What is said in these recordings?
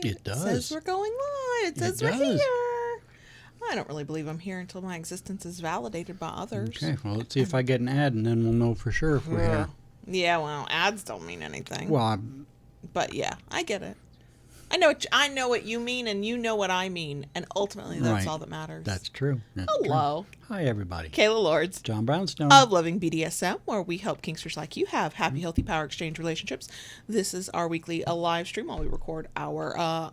It does. It says we're going live. It says we're does. here. I don't really believe I'm here until my existence is validated by others. Okay, well, let's see if I get an ad, and then we'll know for sure if we're here. Yeah, well, ads don't mean anything. Well, but yeah, I get it. I know what you mean, and you know what I mean, and ultimately that's all that matters. That's true. That's Hello. True. Hi, everybody. Kayla Lords. John Brownstone. Of Loving BDSM, where we help kinksters like you have happy, healthy power exchange relationships. This is our weekly live stream while we record our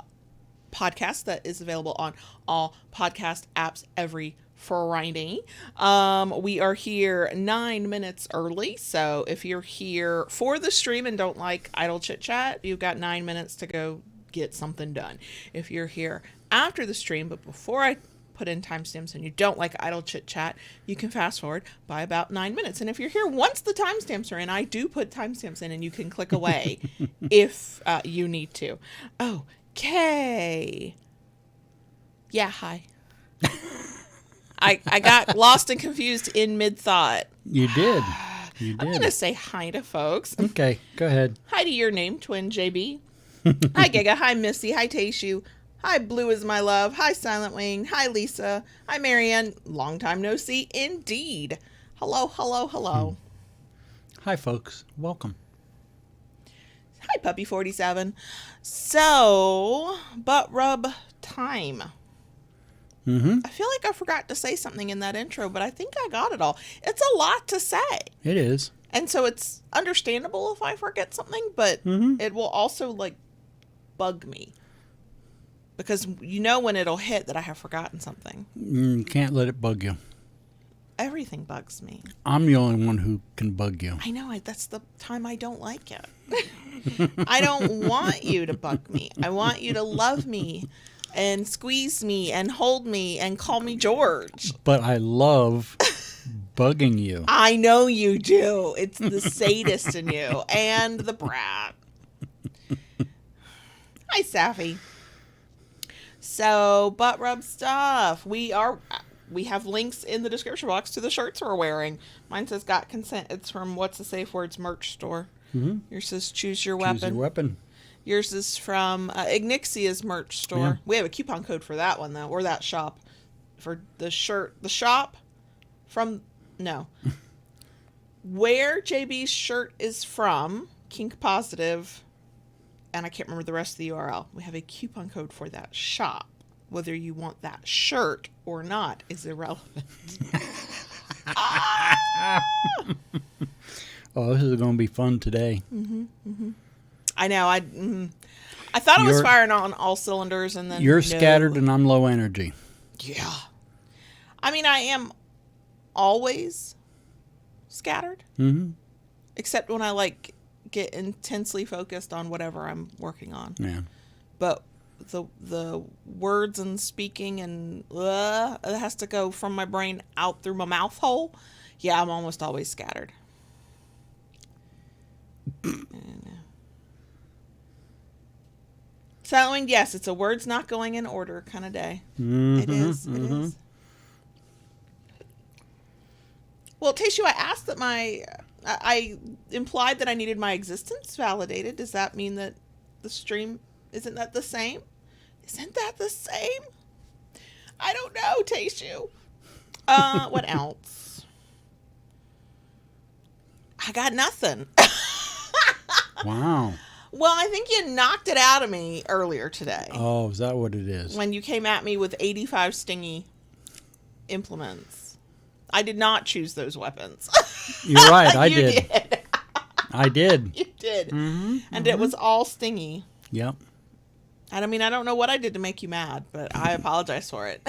podcast that is available on all podcast apps every Friday. We are here 9 minutes early, so if you're here for the stream and don't like idle chit chat, you've got 9 minutes to go get something done. If you're here after the stream, but before I put in timestamps and you don't like idle chit chat, you can fast forward by about 9 minutes. And if you're here once the timestamps are in, I do put timestamps in, and you can click away if you need to. Okay. Yeah, hi. I got lost and confused in mid-thought. You did. You did. I'm going to say hi to folks. Okay, go ahead. Hi to your name, Twin JB. Hi, Giga. Hi, Missy. Hi, Taishu. Hi, Blue is my love. Hi, Silent Wing. Hi, Lisa. Hi, Marianne. Long time no see, indeed. Hello, hello, hello. Hi, folks. Welcome. Hi, Puppy47. So, butt rub time. I feel like I forgot to say something in that intro, but I think I got it all. It's a lot to say. It is. And so it's understandable if I forget something, but it will also, like, bug me. Because you know when it'll hit that I have forgotten something. You can't let it bug you. Everything bugs me. I'm the only one who can bug you. I know. That's the time I don't like it. I don't want you to bug me. I want you to love me and squeeze me and hold me and call me George. But I love bugging you. I know you do. It's the sadist in you and the brat. Hi, Safi. So, butt rub stuff. We have links in the description box to the shirts we're wearing. Mine says "Got Consent." It's from What's the Safe Words merch store. Yours says "Choose Your Weapon." Choose your weapon. Yours is from Ignixia's merch store. Yeah. We have a coupon code for that one, though, or that shop. For the shirt. The shop from... No. Where JB's shirt is from, Kink Positive, and I can't remember the rest of the URL. We have a coupon code for that shop. Whether you want that shirt or not is irrelevant. Oh, this is going to be fun today. I know. I thought it was firing on all cylinders, and then you're scattered, and I'm low energy. Yeah. I mean, I am always scattered, except when I get intensely focused on whatever I'm working on. Yeah. But the words and speaking and it has to go from my brain out through my mouth hole. Yeah, I'm almost always scattered. Silent, yes, it's a words not going in order kind of day. It is. It is. Well, Taishu, I asked that I implied that I needed my existence validated. Does that mean that the stream, isn't that the same? Isn't that the same? I don't know, Taishu. What else? I got nothing. Wow. Well, I think you knocked it out of me earlier today. Oh, is that what it is? When you came at me with 85 stingy implements. I did not choose those weapons. You're right, I You did. I did. You did. And it was all stingy. Yep. And I mean, I don't know what I did to make you mad, but I apologize for it.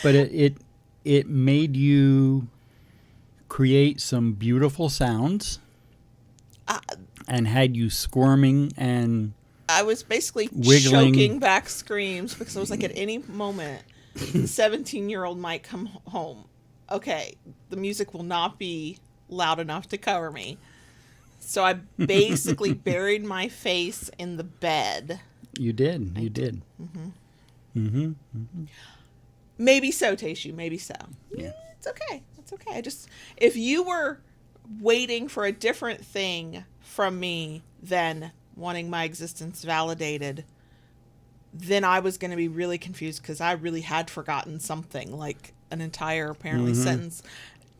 But it made you create some beautiful sounds. And had you squirming and I was basically wiggling. choking back screams because I was like, at any moment, the 17-year-old might come home. Okay, the music will not be loud enough to cover me. So I basically buried my face in the bed. You did. You did. Maybe so, Taishu. Maybe so. Yeah. It's okay. It's okay. If you were waiting for a different thing from me than wanting my existence validated, then I was going to be really confused because I really had forgotten something, like an entire apparently sentence.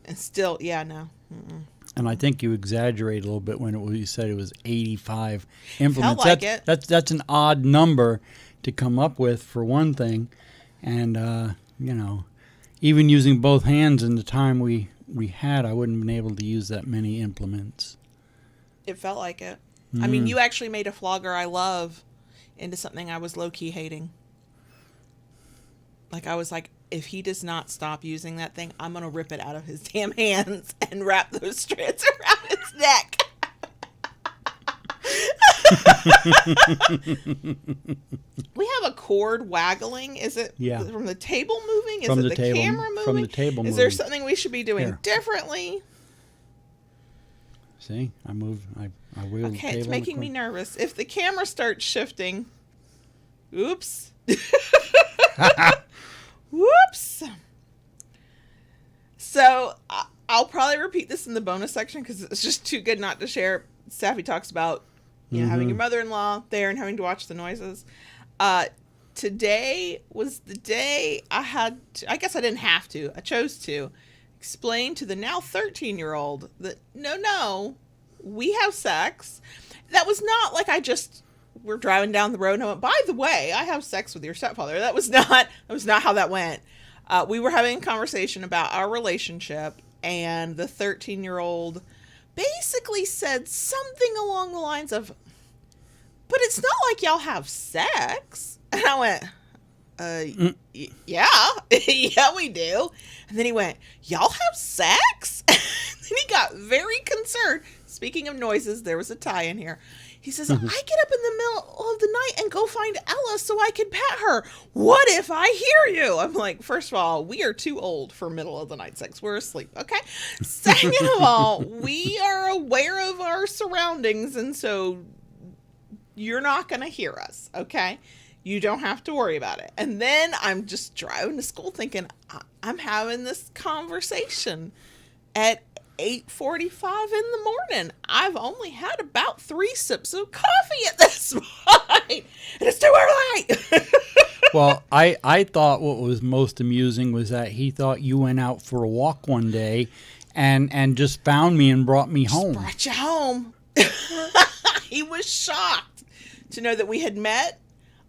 And still, yeah, no. Mm-mm. And I think you exaggerate a little bit when you said it was 85 implements. Felt like it. That's an odd number to come up with, for one thing. And, even using both hands in the time we had, I wouldn't have been able to use that many implements. It felt like it. I mean, you actually made a flogger I love into something I was low-key hating. Like, I was like, if he does not stop using that thing, I'm going to rip it out of his damn hands and wrap those strands around his neck. We have a cord waggling. Is it from the table moving? Is it the camera moving? From the table moving. Is there something we should be doing differently? See, I moved. I wheeled the table. Okay, it's making me nervous. If the camera starts shifting, oops. Whoops. So I'll probably repeat this in the bonus section because it's just too good not to share. Safi talks about having your mother-in-law there and having to watch the noises. Today was the day I had to, I guess I didn't have to, I chose to explain to the now 13-year-old that no, we have sex. That was not like we're driving down the road and I went, by the way, I have sex with your stepfather. That was not how that went. We were having a conversation about our relationship, and the 13-year-old basically said something along the lines of, but it's not like y'all have sex. And I went, yeah, yeah, we do. And then he went, y'all have sex? And then he got very concerned. Speaking of noises, there was a tie in here. He says, I get up in the middle of the night and go find Ella so I can pet her. What if I hear you? I'm like, first of all, we are too old for middle of the night sex. We're asleep, okay? Second of all, we are aware of our surroundings, and so you're not going to hear us, okay? You don't have to worry about it. And then I'm just driving to school thinking, I'm having this conversation at 8:45 in the morning. I've only had about 3 sips of coffee at this point, and it's too early. Well, I thought what was most amusing was that he thought you went out for a walk one day and just found me and brought me home. Just brought you home. He was shocked to know that we had met.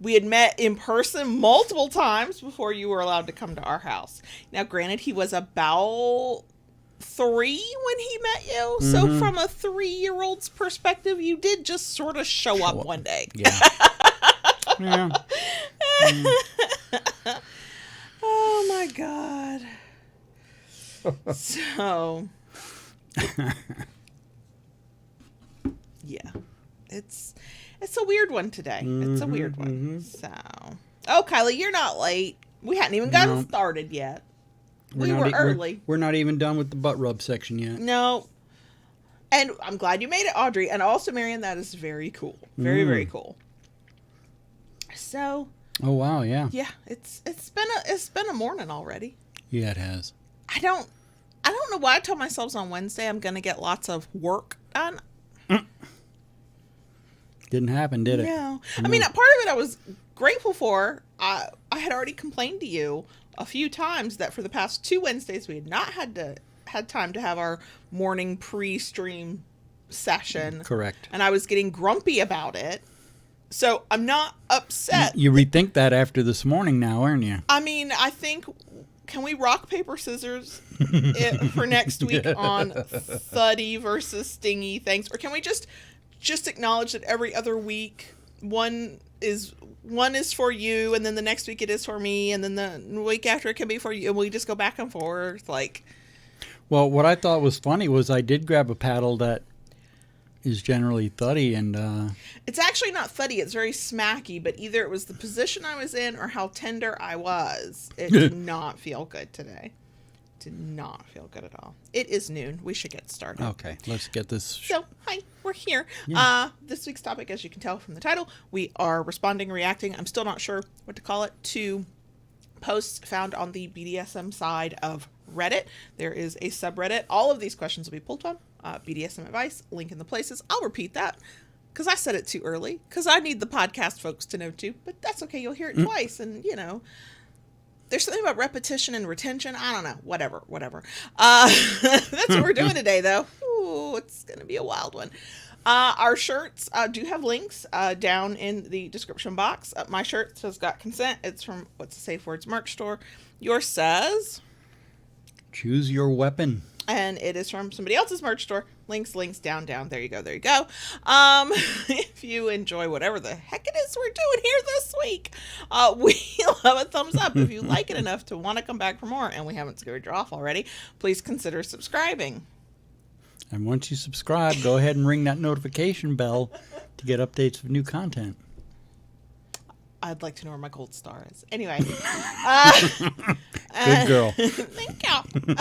We had met in person multiple times before you were allowed to come to our house. Now, granted, he was about 3 when he met you. So from a 3-year-old's perspective, you did just sort of show up one day. Yeah. Yeah. Oh my God. So yeah. It's a weird one today. It's a weird one. So Kylie, you're not late. We hadn't even gotten started yet. We were early. We're not even done with the butt rub section yet. No. And I'm glad you made it, Audrey. And also, Marion, that is very cool. Very, very cool. So. Oh, wow, yeah. Yeah, it's been a morning already. Yeah, it has. I don't know why I told myself on Wednesday I'm going to get lots of work done. Didn't happen, did it? No. I mean, part of it I was grateful for. I had already complained to you a few times that for the past 2 Wednesdays we had not had time to have our morning pre-stream session. Correct. And I was getting grumpy about it. So I'm not upset. You rethink that after this morning now, aren't you? I mean, I think, can we rock, paper, scissors for next week on thuddy versus stingy things? Or can we just acknowledge that every other week one is for you, and then the next week it is for me, and then the week after it can be for you, and we just go back and forth like. Well, what I thought was funny was I did grab a paddle that is generally thuddy, and it's actually not thuddy, it's very smacky, but either it was the position I was in or how tender I was. It did not feel good today. Did not feel good at all. It is noon. We should get started. Okay, let's get this. So, hi, we're here. Yeah. This week's topic, as you can tell from the title, we are responding, reacting, I'm still not sure what to call it, to posts found on the BDSM side of Reddit. There is a subreddit. All of these questions will be pulled from BDSM advice, link in the places. I'll repeat that because I said it too early, because I need the podcast folks to know too, but that's okay. You'll hear it twice, and there's something about repetition and retention. I don't know. Whatever. That's what we're doing today, though. Ooh, it's going to be a wild one. Our shirts do have links down in the description box. My shirt says Got Consent. It's from What's the Safe Words merch store. Yours says Choose Your Weapon. And it is from somebody else's merch store. Links, down. There you go. If you enjoy whatever the heck it is we're doing here this week, we love a thumbs up. If you like it enough to want to come back for more, and we haven't scared you off already, please consider subscribing. And once you subscribe, go ahead and ring that notification bell to get updates of new content. I'd like to know where my gold star is. Anyway. Good girl. Thank you.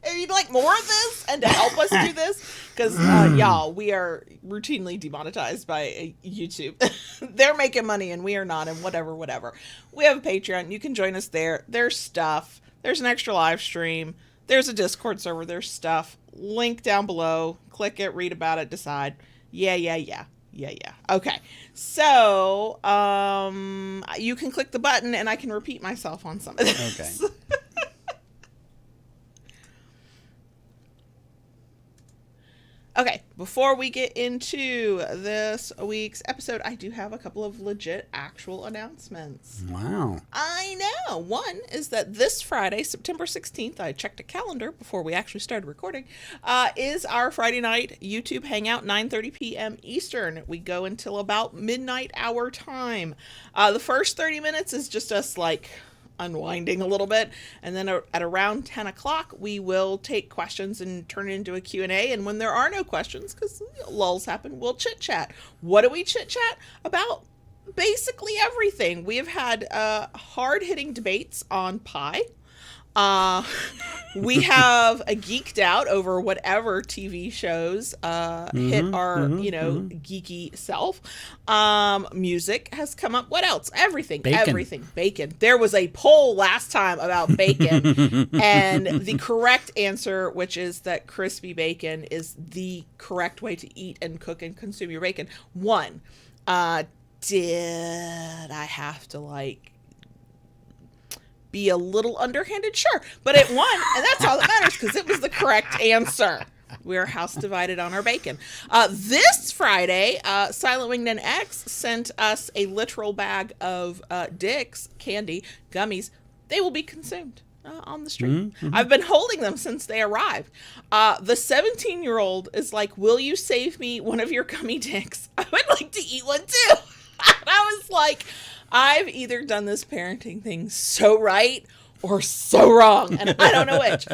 If you'd like more of this and to help us do this, because y'all, we are routinely demonetized by YouTube. They're making money and we are not, and whatever. We have a Patreon. You can join us there. There's stuff. There's an extra live stream. There's a Discord server. There's stuff. Link down below. Click it, read about it, decide. Yeah. Okay. So, you can click the button and I can repeat myself on some of this. Okay. Okay, before we get into this week's episode, I do have a couple of legit actual announcements. Wow. I know. One is that this Friday, September 16th, I checked a calendar before we actually started recording, is our Friday night YouTube Hangout, 9:30 p.m. Eastern. We go until about midnight our time. The first 30 minutes is just us, unwinding a little bit, and then at around 10 o'clock we will take questions and turn it into a Q&A, and when there are no questions, because lulls happen, we'll chit chat. What do we chit chat about? Basically everything. We have had hard-hitting debates on pie. We have geeked out over whatever TV shows hit our, geeky self. Music has come up. What else? Everything. Bacon. There was a poll last time about bacon, and the correct answer, which is that crispy bacon is the correct way to eat and cook and consume your bacon. One, did I have to be a little underhanded? Sure, but it won, and that's all that matters, because it was the correct answer. We're house divided on our bacon. This Friday, Silent Winged and X sent us a literal bag of Dick's candy gummies. They will be consumed on the stream. Mm-hmm. I've been holding them since they arrived. The 17-year-old is like, will you save me one of your gummy dicks? I would like to eat one too. And I was like, I've either done this parenting thing so right or so wrong, and I don't know which.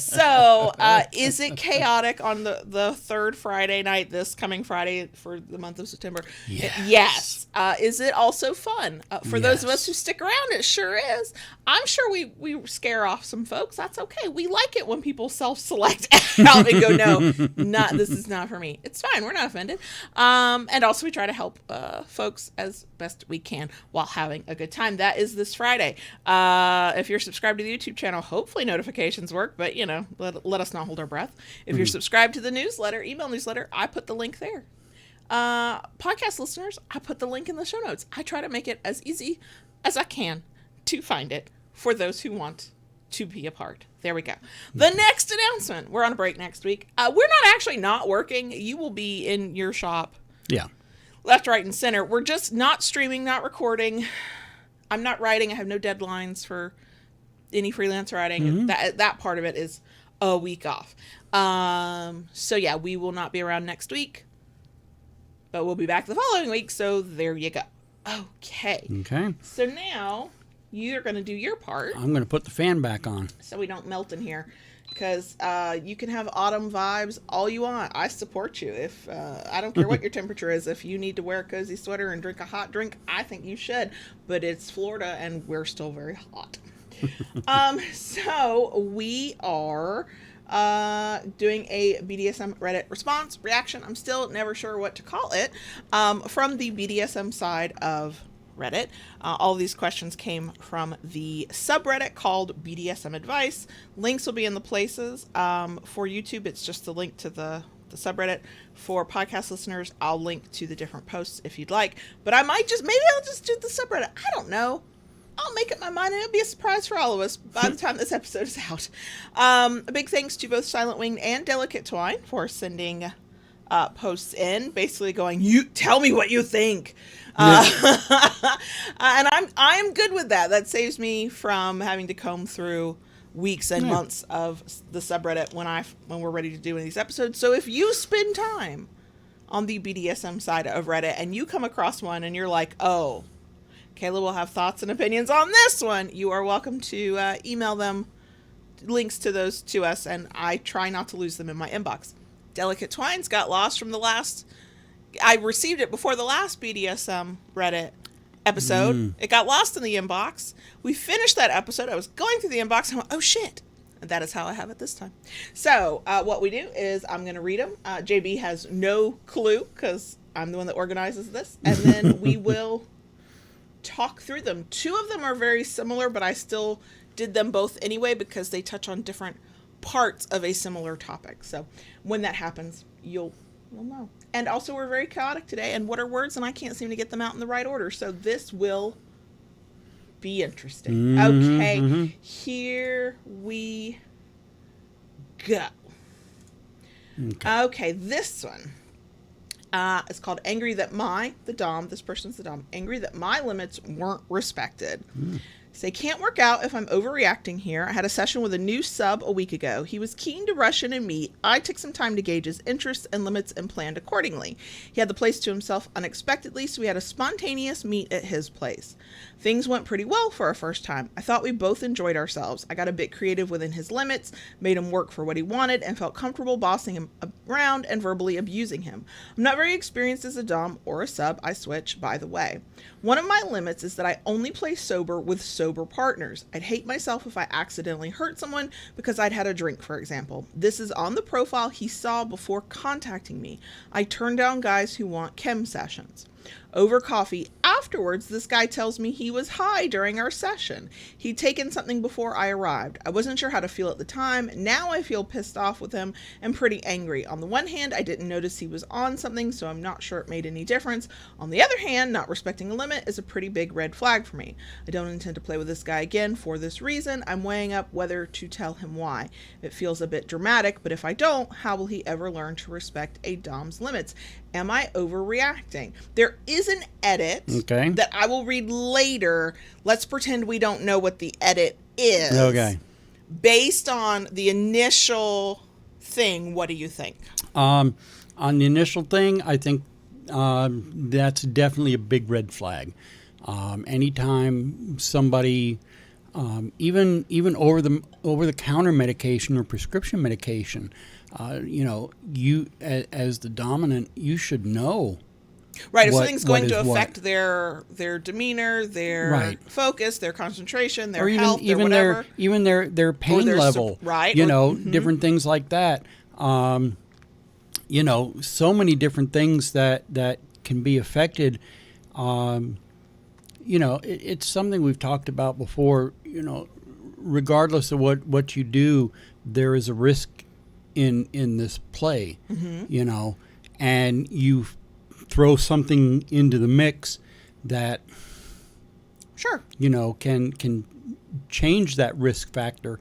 So, is it chaotic on the third Friday night, this coming Friday for the month of September? Yes. Is it also fun? For those of us who stick around, it sure is. I'm sure we scare off some folks. That's okay. We like it when people self-select out and go, no, this is not for me. It's fine. We're not offended. And also we try to help folks as best we can while having a good time. That is this Friday. If you're subscribed to the YouTube channel, hopefully notifications work, but let us not hold our breath. If you're subscribed to the newsletter, email newsletter, I put the link there. Podcast listeners, I put the link in the show notes. I try to make it as easy as I can to find it for those who want to be a part. There we go. The next announcement. We're on a break next week. We're not actually not working. You will be in your shop. Yeah. Left, right, and center. We're just not streaming, not recording. I'm not writing. I have no deadlines for any freelance writing. Mm-hmm. That part of it is a week off. So yeah, we will not be around next week, but we'll be back the following week. So there you go. Okay. So now you're going to do your part. I'm going to put the fan back on so we don't melt in here, because you can have autumn vibes all you want. I support you. If I don't care what your temperature is. If you need to wear a cozy sweater and drink a hot drink, I think you should. But it's Florida and we're still very hot. So we are doing a BDSM Reddit response reaction. I'm still never sure what to call it. From the BDSM side of Reddit. All these questions came from the subreddit called BDSM Advice. Links will be in the places. For YouTube, it's just the link to the the subreddit. For podcast listeners, I'll link to the different posts if you'd like. But maybe I'll just do the subreddit. I don't know. I'll make up my mind, and it'll be a surprise for all of us by the time this episode is out. A big thanks to both Silent Winged and Delicate Twine for sending posts in, basically going, "You tell me what you think," and I'm good with that. That saves me from having to comb through weeks and months of the subreddit when we're ready to do these episodes. So if you spend time on the BDSM side of Reddit and you come across one and you're like, "Oh, Kayla will have thoughts and opinions on this one," you are welcome to email them links to those to us, and I try not to lose them in my inbox. Delicate Twines got lost from I received it before the last BDSM Reddit episode. It got lost in the inbox. We finished that episode. I was going through the inbox and I went, "Oh shit." And that is how I have it this time. So what we do is I'm going to read them. JB has no clue because I'm the one that organizes this. And then we will talk through them. 2 of them are very similar, but I still did them both anyway because they touch on different parts of a similar topic. So when that happens, you'll know. And also, we're very chaotic today, and what are words, and I can't seem to get them out in the right order. So this will be interesting. Okay, here we go. Okay, this one is called "Angry That this person's the Dom, angry that my limits weren't respected." Say, "Can't work out if I'm overreacting here. I had a session with a new sub a week ago. He was keen to rush in and meet. I took some time to gauge his interests and limits and planned accordingly. He had the place to himself unexpectedly, so we had a spontaneous meet at his place. Things went pretty well for our first time. I thought we both enjoyed ourselves. I got a bit creative within his limits, made him work for what he wanted, and felt comfortable bossing him around and verbally abusing him. I'm not very experienced as a dom or a sub. I switch, by the way. One of my limits is that I only play sober with sober partners. I'd hate myself if I accidentally hurt someone because I'd had a drink, for example. This is on the profile he saw before contacting me. I turn down guys who want chem sessions. Over coffee afterwards, this guy tells me he was high during our session. He'd taken something before I arrived. I wasn't sure how to feel at the time. Now I feel pissed off with him and pretty angry. On the one hand, I didn't notice he was on something, so I'm not sure it made any difference. On the other hand, not respecting a limit is a pretty big red flag for me. I don't intend to play with this guy again for this reason. I'm weighing up whether to tell him why. It feels a bit dramatic, but if I don't, how will he ever learn to respect a dom's limits? Am I overreacting? There is an edit that I will read later. Let's pretend we don't know what the edit is. Okay. Based on the initial thing, what do you think? On the initial thing, I think that's definitely a big red flag. Anytime somebody, even over the counter medication or prescription medication, you as the dominant, you should know. Right, if something's going to affect their demeanor, their focus, their concentration, their health, even whatever. their pain level, different things like that. So many different things that can be affected. It's something we've talked about before. Regardless of what you do, there is a risk in this play. And you throw something into the mix that can change that risk factor.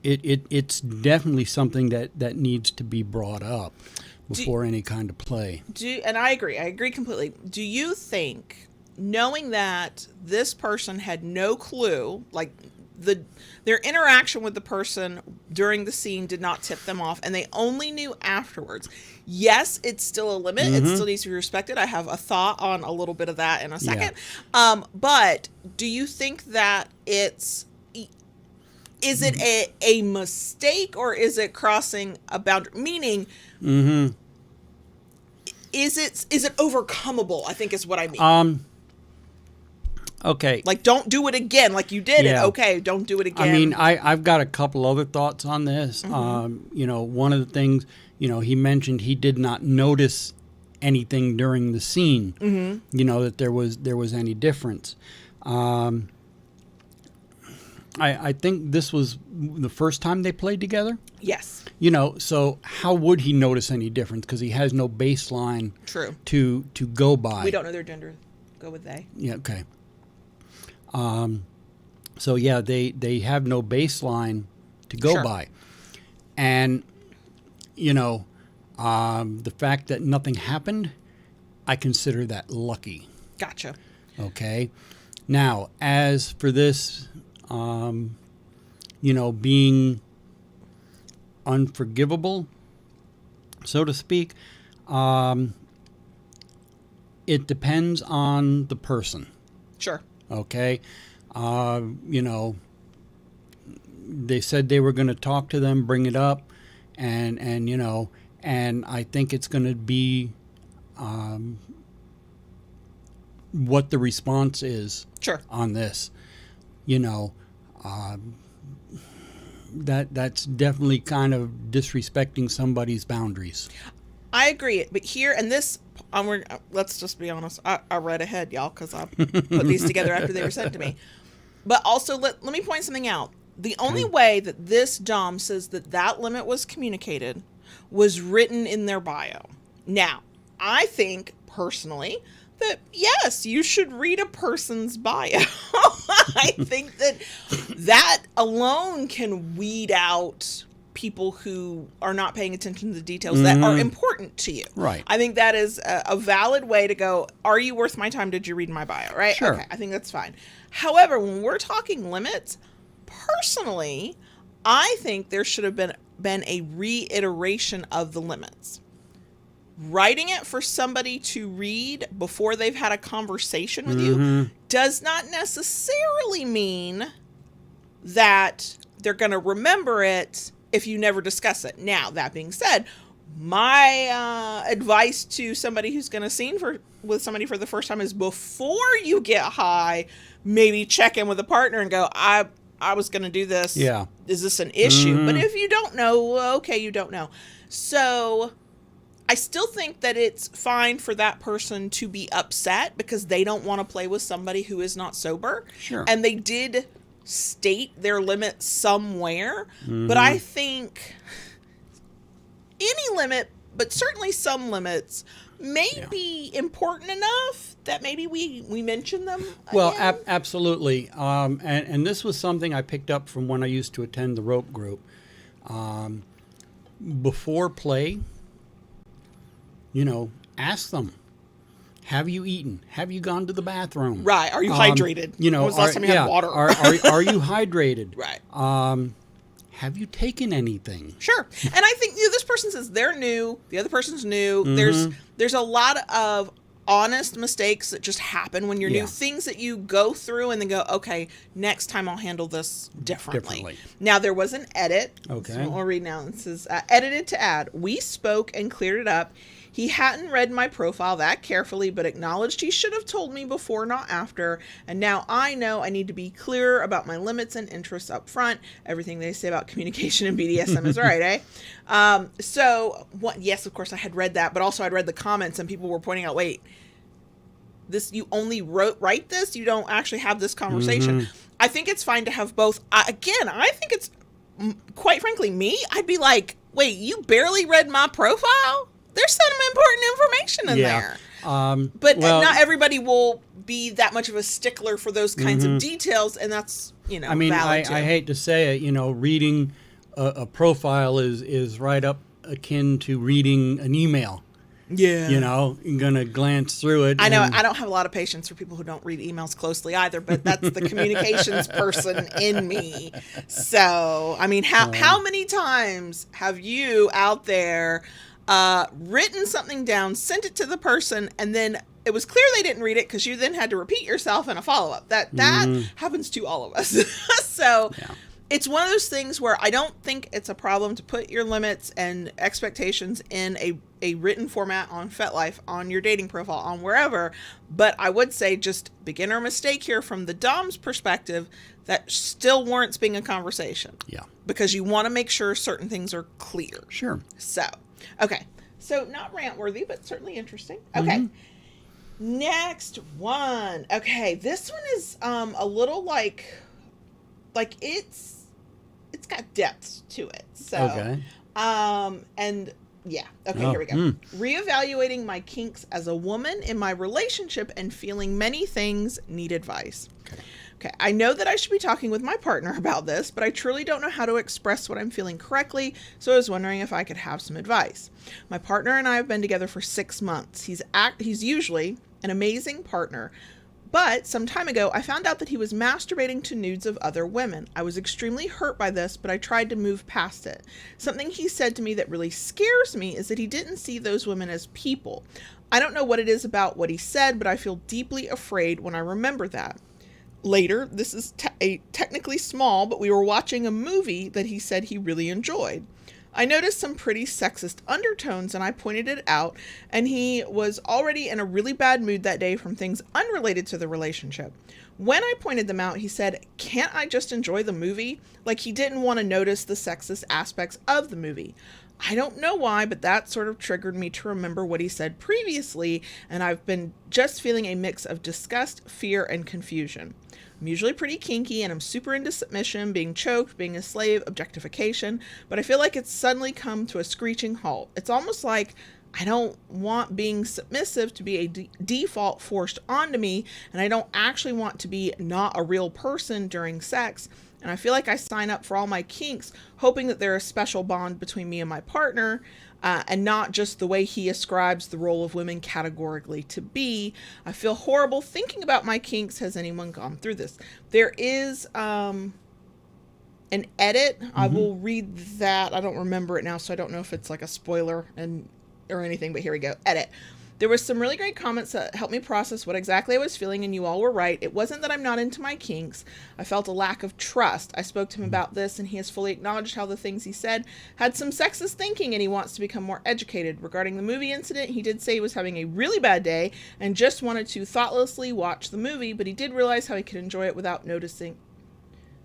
It's definitely something that needs to be brought up before any kind of play. And I agree completely. Do you think, knowing that this person had no clue, like their interaction with the person during the scene did not tip them off, and they only knew afterwards? Yes, it's still a limit. It still needs to be respected. I have a thought on a little bit of that in a second. But do you think that is it a mistake, or is it crossing a boundary? Meaning, is it overcomable? I think is what I mean. Okay. Like, don't do it again. Like you did it. Okay, don't do it again. I mean, I've got a couple other thoughts on this. One of the things, he mentioned he did not notice anything during the scene. That there was any difference. I think this was the first time they played together. Yes. So how would he notice any difference? Because he has no baseline True. to go by. We don't know their gender. Go with they. Yeah, okay. So, yeah, they have no baseline to go Sure. by. And, the fact that nothing happened, I consider that lucky. Gotcha. Okay. Now, as for this, being unforgivable, so to speak, it depends on the person. Sure. Okay. They said they were going to talk to them, bring it up, and I think it's going to be what the response is Sure. on this. That's definitely kind of disrespecting somebody's boundaries. I agree. But here, and this, let's just be honest. I read ahead, y'all, because I put these together after they were sent to me. But also, let me point something out. The only way that this Dom says that limit was communicated was written in their bio. Now, I think, personally, that, yes, you should read a person's bio. I think that alone can weed out people who are not paying attention to the details that are important to you. Right. I think that is a valid way to go, are you worth my time? Did you read my bio? Right? Sure. Okay, I think that's fine. However, when we're talking limits, personally, I think there should have been a reiteration of the limits. Writing it for somebody to read before they've had a conversation with you does not necessarily mean that they're going to remember it if you never discuss it. Now, that being said, my advice to somebody who's going to scene with somebody for the first time is, before you get high, maybe check in with a partner and go, I was going to do this. Yeah. Is this an issue? But if you don't know, okay, you don't know. So I still think that it's fine for that person to be upset because they don't want to play with somebody who is not sober. Sure. And they did state their limit somewhere. But I think any limit, but certainly some limits, may be important enough that maybe we mention them again. Well, absolutely. And this was something I picked up from when I used to attend the rope group. Before play, ask them, have you eaten? Have you gone to the bathroom? Right. Are you hydrated? When was the last time you had water? Are you hydrated? Right. Have you taken anything? Sure. And I think this person says they're new. The other person's new. There's a lot of honest mistakes that just happen when you're new. Things that you go through and then go, okay, next time I'll handle this differently. Now, there was an edit. Okay. So I'll read now. It says, edited to add, we spoke and cleared it up. He hadn't read my profile that carefully, but acknowledged he should have told me before, not after. And now I know I need to be clearer about my limits and interests up front. Everything they say about communication and BDSM is right, eh? Yes, of course, I had read that, but also I'd read the comments and people were pointing out, wait, you only write this? You don't actually have this conversation. I think it's fine to have both. I think it's, quite frankly, I'd be like, wait, you barely read my profile? There's some important information in there. But not everybody will be that much of a stickler for those kinds of details, and that's, I mean, I hate to say it, reading a profile is right up akin to reading an email. Yeah. You're going to glance through it. I know. I don't have a lot of patience for people who don't read emails closely either, but that's the communications person in me. So, I mean, how many times have you out there written something down, sent it to the person, and then it was clear they didn't read it because you then had to repeat yourself in a follow-up. That happens to all of us. So it's one of those things where I don't think it's a problem to put your limits and expectations in a written format on FetLife, on your dating profile, on wherever. But I would say, just beginner mistake here from the Dom's perspective, that still warrants being a conversation. Yeah. Because you want to make sure certain things are clear. Sure. So, okay. So, not rant-worthy, but certainly interesting. Okay. Next one. Okay, this one is a little like like it's got depth to it. So, Okay. and yeah, okay, Oh, here we go. Reevaluating my kinks as a woman in my relationship and feeling many things, need advice. Okay, I know that I should be talking with my partner about this, but I truly don't know how to express what I'm feeling correctly, so I was wondering if I could have some advice. My partner and I have been together for 6 months. He's usually an amazing partner, but some time ago, I found out that he was masturbating to nudes of other women. I was extremely hurt by this, but I tried to move past it. Something he said to me that really scares me is that he didn't see those women as people. I don't know what it is about what he said, but I feel deeply afraid when I remember that. Later, this is technically small, but we were watching a movie that he said he really enjoyed. I noticed some pretty sexist undertones and I pointed it out, and he was already in a really bad mood that day from things unrelated to the relationship. When I pointed them out, he said, "Can't I just enjoy the movie?" Like he didn't want to notice the sexist aspects of the movie. I don't know why, but that sort of triggered me to remember what he said previously, and I've been just feeling a mix of disgust, fear, and confusion. I'm usually pretty kinky and I'm super into submission, being choked, being a slave, objectification, but I feel like it's suddenly come to a screeching halt. It's almost like I don't want being submissive to be a default forced onto me, and I don't actually want to be not a real person during sex. And I feel like I sign up for all my kinks hoping that there's a special bond between me and my partner, and not just the way he ascribes the role of women categorically to be. I feel horrible thinking about my kinks. Has anyone gone through this? There is an edit. I will read that. I don't remember it now, so I don't know if it's like a spoiler or anything, but here we go. Edit. There was some really great comments that helped me process what exactly I was feeling, and you all were right. It wasn't that I'm not into my kinks. I felt a lack of trust. I spoke to him about this, and he has fully acknowledged how the things he said had some sexist thinking, and he wants to become more educated. Regarding the movie incident, he did say he was having a really bad day and just wanted to thoughtlessly watch the movie, but he did realize how he could enjoy it without noticing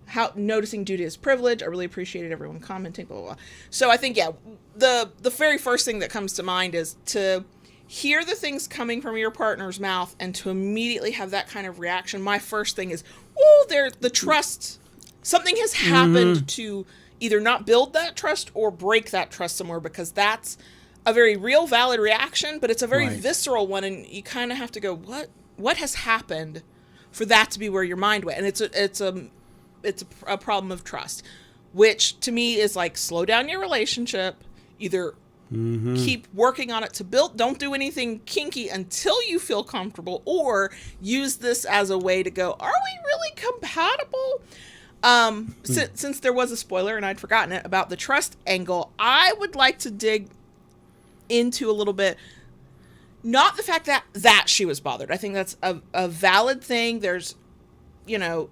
due to his privilege. I really appreciated everyone commenting, blah, blah, blah. So I think, yeah, the very first thing that comes to mind is to hear the things coming from your partner's mouth and to immediately have that kind of reaction. My first thing is, there's the trust. Something has happened to either not build that trust or break that trust somewhere, because that's a very real, valid reaction, but it's a very visceral one, and you kind of have to go, what has happened for that to be where your mind went? And it's a problem of trust, which to me is like, slow down your relationship, either keep working on it to build, don't do anything kinky until you feel comfortable, or use this as a way to go, are we really compatible? Since there was a spoiler and I'd forgotten it about the trust angle, I would like to dig into a little bit, not the fact that she was bothered. I think that's a valid thing. There's,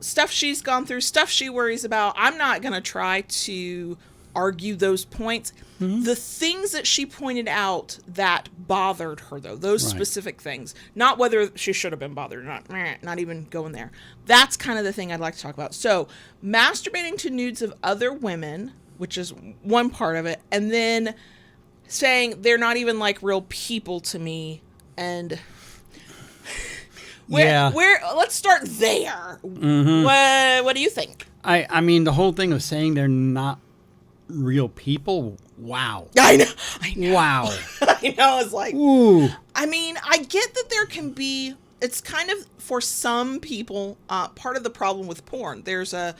stuff she's gone through, stuff she worries about. I'm not going to try to argue those points. The things that she pointed out that bothered her, though, those specific things, not whether she should have been bothered or not even going there. That's kind of the thing I'd like to talk about. So, masturbating to nudes of other women, which is one part of it, and then saying they're not even like real people to me, and where let's start there. What do you think? I mean, the whole thing of saying they're not real people, wow. I know. Wow. I know, it's like, ooh. I mean, I get that there can be, it's kind of, for some people, part of the problem with porn. There's a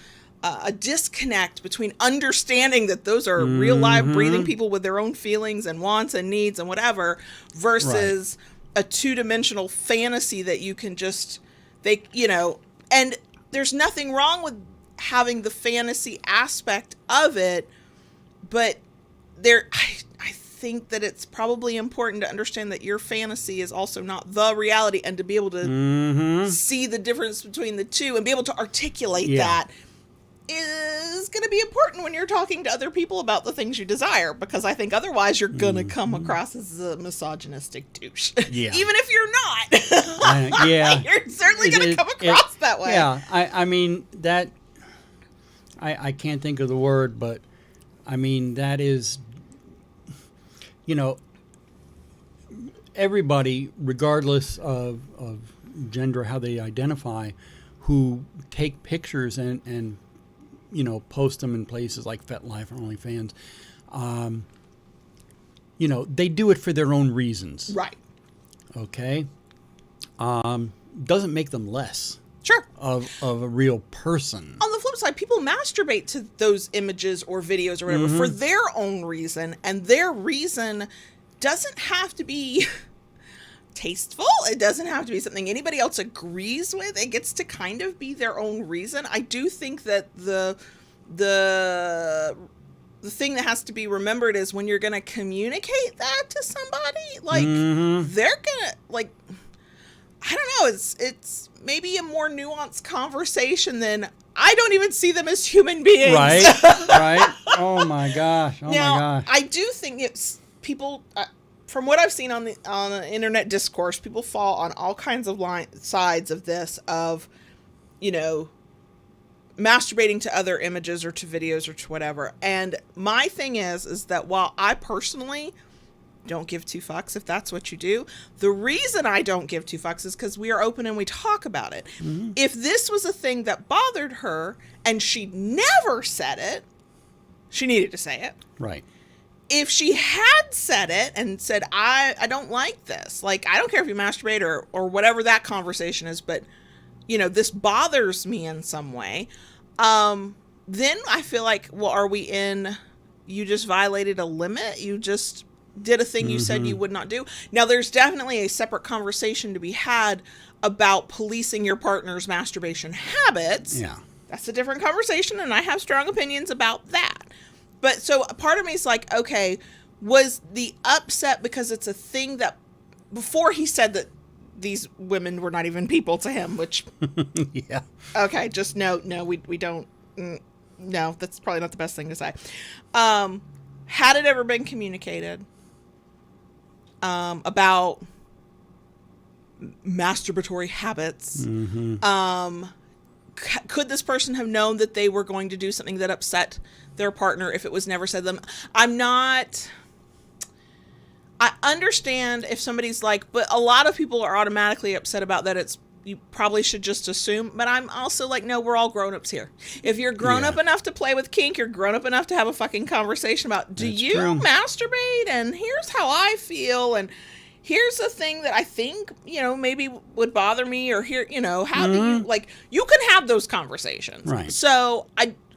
disconnect between understanding that those are real, live, breathing people with their own feelings and wants and needs and whatever, versus a two-dimensional fantasy that you can just, and there's nothing wrong with having the fantasy aspect of it, but I think that it's probably important to understand that your fantasy is also not the reality, and to be able to see the difference between the two and be able to articulate that is going to be important when you're talking to other people about the things you desire, because I think otherwise you're going to come across as a misogynistic douche. Yeah. Even if you're not. You're certainly going to come across that way. Yeah. I mean, that, I can't think of the word, but I mean, that is, everybody, regardless of gender, how they identify, who take pictures and post them in places like FetLife or OnlyFans, they do it for their own reasons. Right. Okay. Doesn't make them less. Sure. Of a real person. On the flip side, people masturbate to those images or videos or whatever for their own reason, and their reason doesn't have to be tasteful. It doesn't have to be something anybody else agrees with. It gets to kind of be their own reason. I do think that the thing that has to be remembered is when you're going to communicate that to somebody, like they're going to, like, I don't know, it's maybe a more nuanced conversation than I don't even see them as human beings. Right. Right. Oh my gosh. Oh now, my gosh. I do think it's people, from what I've seen on the internet discourse, people fall on all kinds of sides of this, of, masturbating to other images or to videos or to whatever. And my thing is that while I personally don't give two fucks if that's what you do, the reason I don't give two fucks is because we are open and we talk about it. If this was a thing that bothered her and she never said it, she needed to say it. Right. If she had said it and said, I don't like this, like, I don't care if you masturbate or whatever that conversation is, but, this bothers me in some way, then I feel like, well, are we you just violated a limit? You just did a thing you said you would not do. Now, there's definitely a separate conversation to be had about policing your partner's masturbation habits. Yeah. That's a different conversation, and I have strong opinions about that. But so part of me is like, okay, was the upset because it's a thing that before he said that these women were not even people to him, which, yeah. Okay, just no, we don't, no, that's probably not the best thing to say. Had it ever been communicated about masturbatory habits? Could this person have known that they were going to do something that upset their partner if it was never said to them? I understand if somebody's like, but a lot of people are automatically upset about that. You probably should just assume, but I'm also like, no, we're all grown-ups here. If you're grown up enough to play with kink, you're grown up enough to have a fucking conversation about, do you masturbate? And here's how I feel. And here's the thing that I think, maybe would bother me, or here, how do you, like, you can have those conversations. Right. So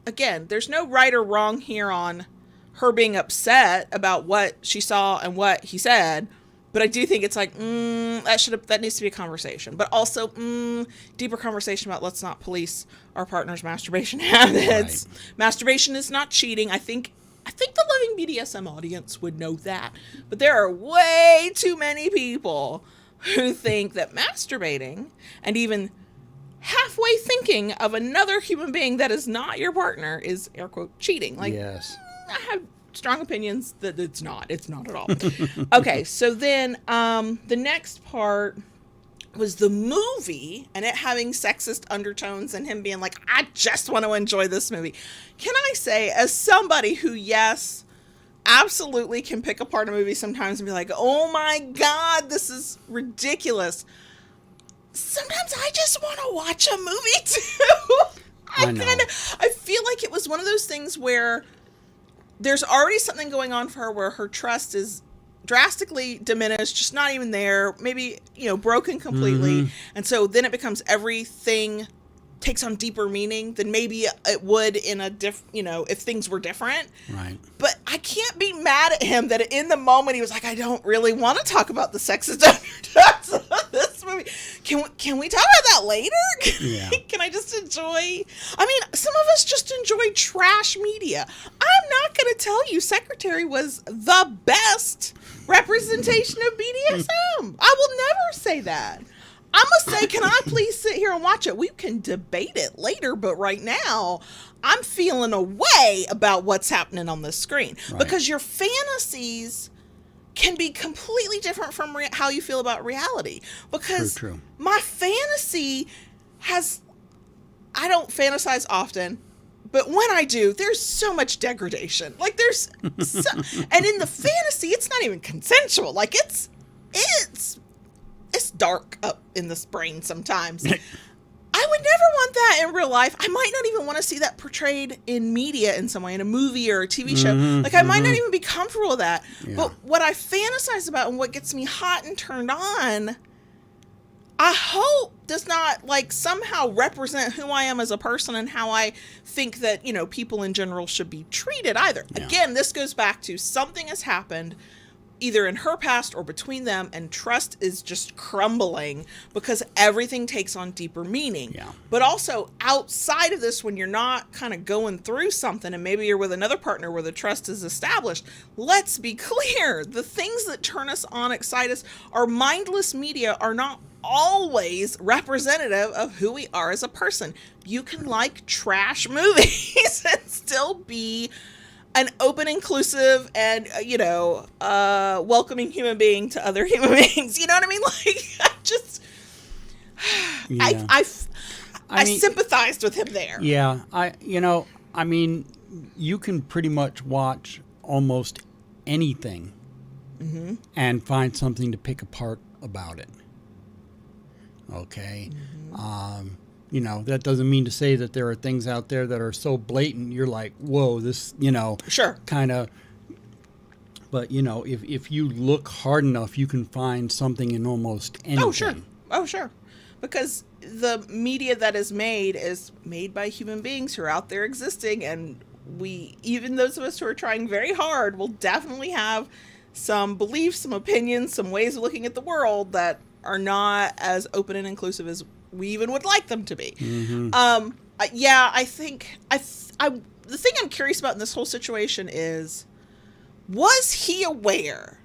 again, there's no right or wrong here on her being upset about what she saw and what he said. But I do think it's like, that needs to be a conversation. But also, deeper conversation about let's not police our partner's masturbation habits. Right. Masturbation is not cheating. I think the Living BDSM audience would know that. But there are way too many people who think that masturbating and even halfway thinking of another human being that is not your partner is, air quote, cheating. Like, yes. I have strong opinions that it's not at all. Okay, so then the next part was the movie and it having sexist undertones and him being like, I just want to enjoy this movie. Can I say, as somebody who, yes, absolutely can pick apart a movie sometimes and be like, oh my God, this is ridiculous. Sometimes I just want to watch a movie too. I feel like it was one of those things where there's already something going on for her where her trust is drastically diminished, just not even there, maybe, broken completely. And so then it becomes everything takes on deeper meaning than maybe it would in a if things were different. Right. But I can't be mad at him that in the moment he was like, I don't really want to talk about the sexist undertones of this movie. Can we talk about that later? Yeah. Can I just enjoy? I mean, some of us just enjoy trash media. I'm not going to tell you Secretary was the best representation of BDSM. I will never say that. I'm going to say, can I please sit here and watch it? We can debate it later, but right now, I'm feeling a way about what's happening on the screen. Right. Because your fantasies can be completely different from how you feel about reality. Because true. My fantasy I don't fantasize often, but when I do, there's so much degradation. Like, and in the fantasy, it's not even consensual. Like, it's dark up in this brain sometimes. I would never want that that in real life. I might not even want to see that portrayed in media in some way, in a movie or a TV show. Like, I might not even be comfortable with that. Yeah. But what I fantasize about and what gets me hot and turned on, I hope does not, like, somehow represent who I am as a person and how I think that, you know, people in general should be treated either. Yeah. Again, this goes back to something has happened either in her past or between them, and trust is just crumbling because everything takes on deeper meaning. Yeah. But also outside of this, when you're not kind of going through something and maybe you're with another partner where the trust is established, let's be clear. The things that turn us on, excite us, our mindless media are not always representative of who we are as a person. You can like trash movies and still be an open, inclusive, and, welcoming human being to other human beings. You know what I mean? Like, I sympathized with him there. Yeah. You can pretty much watch almost anything and find something to pick apart about it. Okay. That doesn't mean to say that there are things out there that are so blatant, you're like, whoa, this, Sure. kind of. But, if you look hard enough, you can find something in almost anything. Oh, sure. Because the media that is made by human beings who are out there existing. And even those of us who are trying very hard, will definitely have some beliefs, some opinions, some ways of looking at the world that are not as open and inclusive as we even would like them to be. I think the thing I'm curious about in this whole situation is, was he aware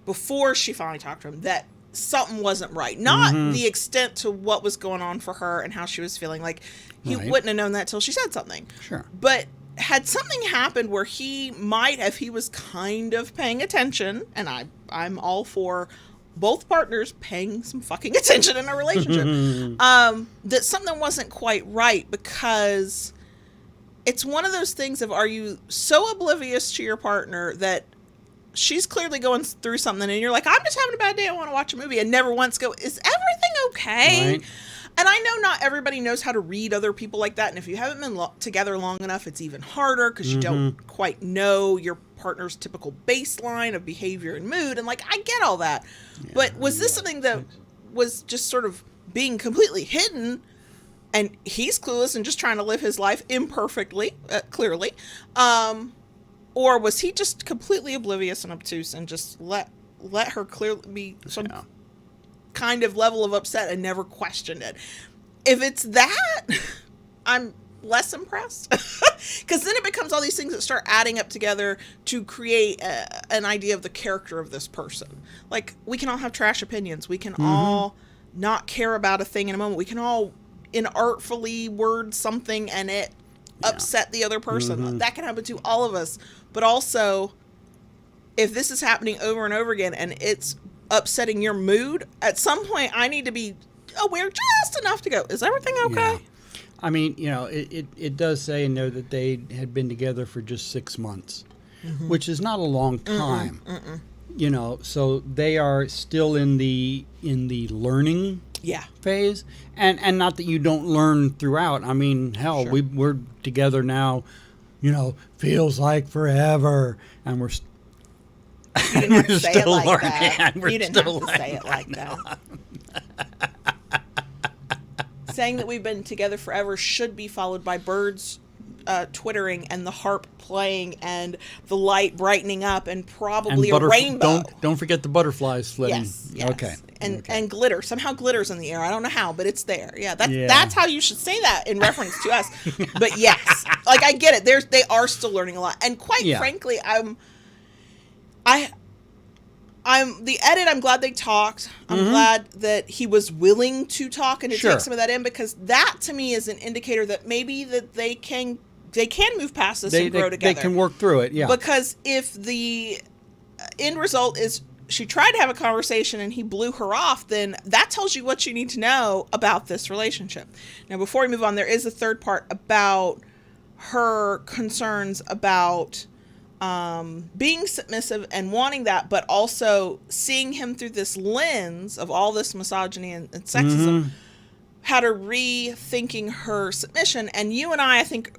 before she finally talked to him that something wasn't right? Not the extent to what was going on for her and how she was feeling. Like, he wouldn't have known that till she said something. Sure. But had something happened where he might have, he was kind of paying attention, and I'm all for both partners paying some fucking attention in a relationship, that something wasn't quite right, because it's one of those things of, are you so oblivious to your partner that she's clearly going through something and you're like, I'm just having a bad day, I want to watch a movie, and never once go, is everything okay? Right. And I know not everybody knows how to read other people like that, and if you haven't been together long enough, it's even harder because you don't quite know your partner's typical baseline of behavior and mood, and, like, I get all that. Yeah, but was this something that was just sort of being completely hidden, and he's clueless and just trying to live his life imperfectly, clearly, or was he just completely oblivious and obtuse and just let her clearly be some kind of level of upset and never questioned it? If it's that, I'm less impressed, because then it becomes all these things that start adding up together to create an idea of the character of this person. Like, we can all have trash opinions, we can all not care about a thing in a moment, we can all inartfully word something and it upset the other person. That can happen to all of us. But also, if this is happening over and over again and it's upsetting your mood, at some point I need to be aware just enough to go, is everything okay? Yeah. I mean, it does say in there that they had been together for just 6 months, which is not a long time. So they are still in the learning phase, and not that you don't learn throughout. I mean, hell, Sure. we're together now, feels like forever, and we're You didn't have to say it like learning. that. We're You didn't have to say it like that. Saying that we've been together forever should be followed by birds twittering and the harp playing and the light brightening up and probably a rainbow. Don't forget the butterflies flitting. Yes. Okay. And glitter. Somehow glitter's in the air. I don't know how, but it's there. Yeah, that's how you should say that in reference to us. But yes, like, I get it. They are still learning a lot. And quite frankly, I'm glad they talked. I'm glad that he was willing to talk and to take some of that in, because that to me is an indicator that maybe that they can move past this and grow together. They can work through it, yeah. Because if the end result is she tried to have a conversation and he blew her off, then that tells you what you need to know about this relationship. Now, before we move on, there is a third part about her concerns about being submissive and wanting that, but also seeing him through this lens of all this misogyny and sexism had her rethinking her submission. And you and I think,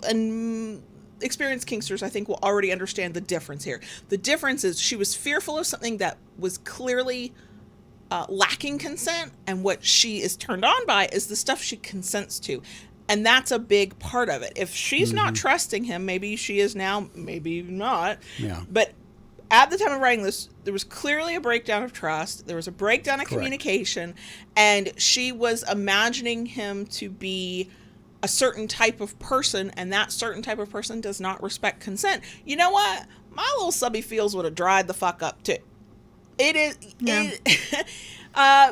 and experienced kinksters, I think, will already understand the difference here. The difference is she was fearful of something that was clearly lacking consent, and what she is turned on by is the stuff she consents to. And that's a big part of it. If she's not trusting him, maybe she is now, maybe not. Yeah. But at the time of writing this, there was clearly a breakdown of trust. There was a breakdown of Correct. communication. And she was imagining him to be a certain type of person, and that certain type of person does not respect consent. You know what? My little subby feels would have dried the fuck up too. It is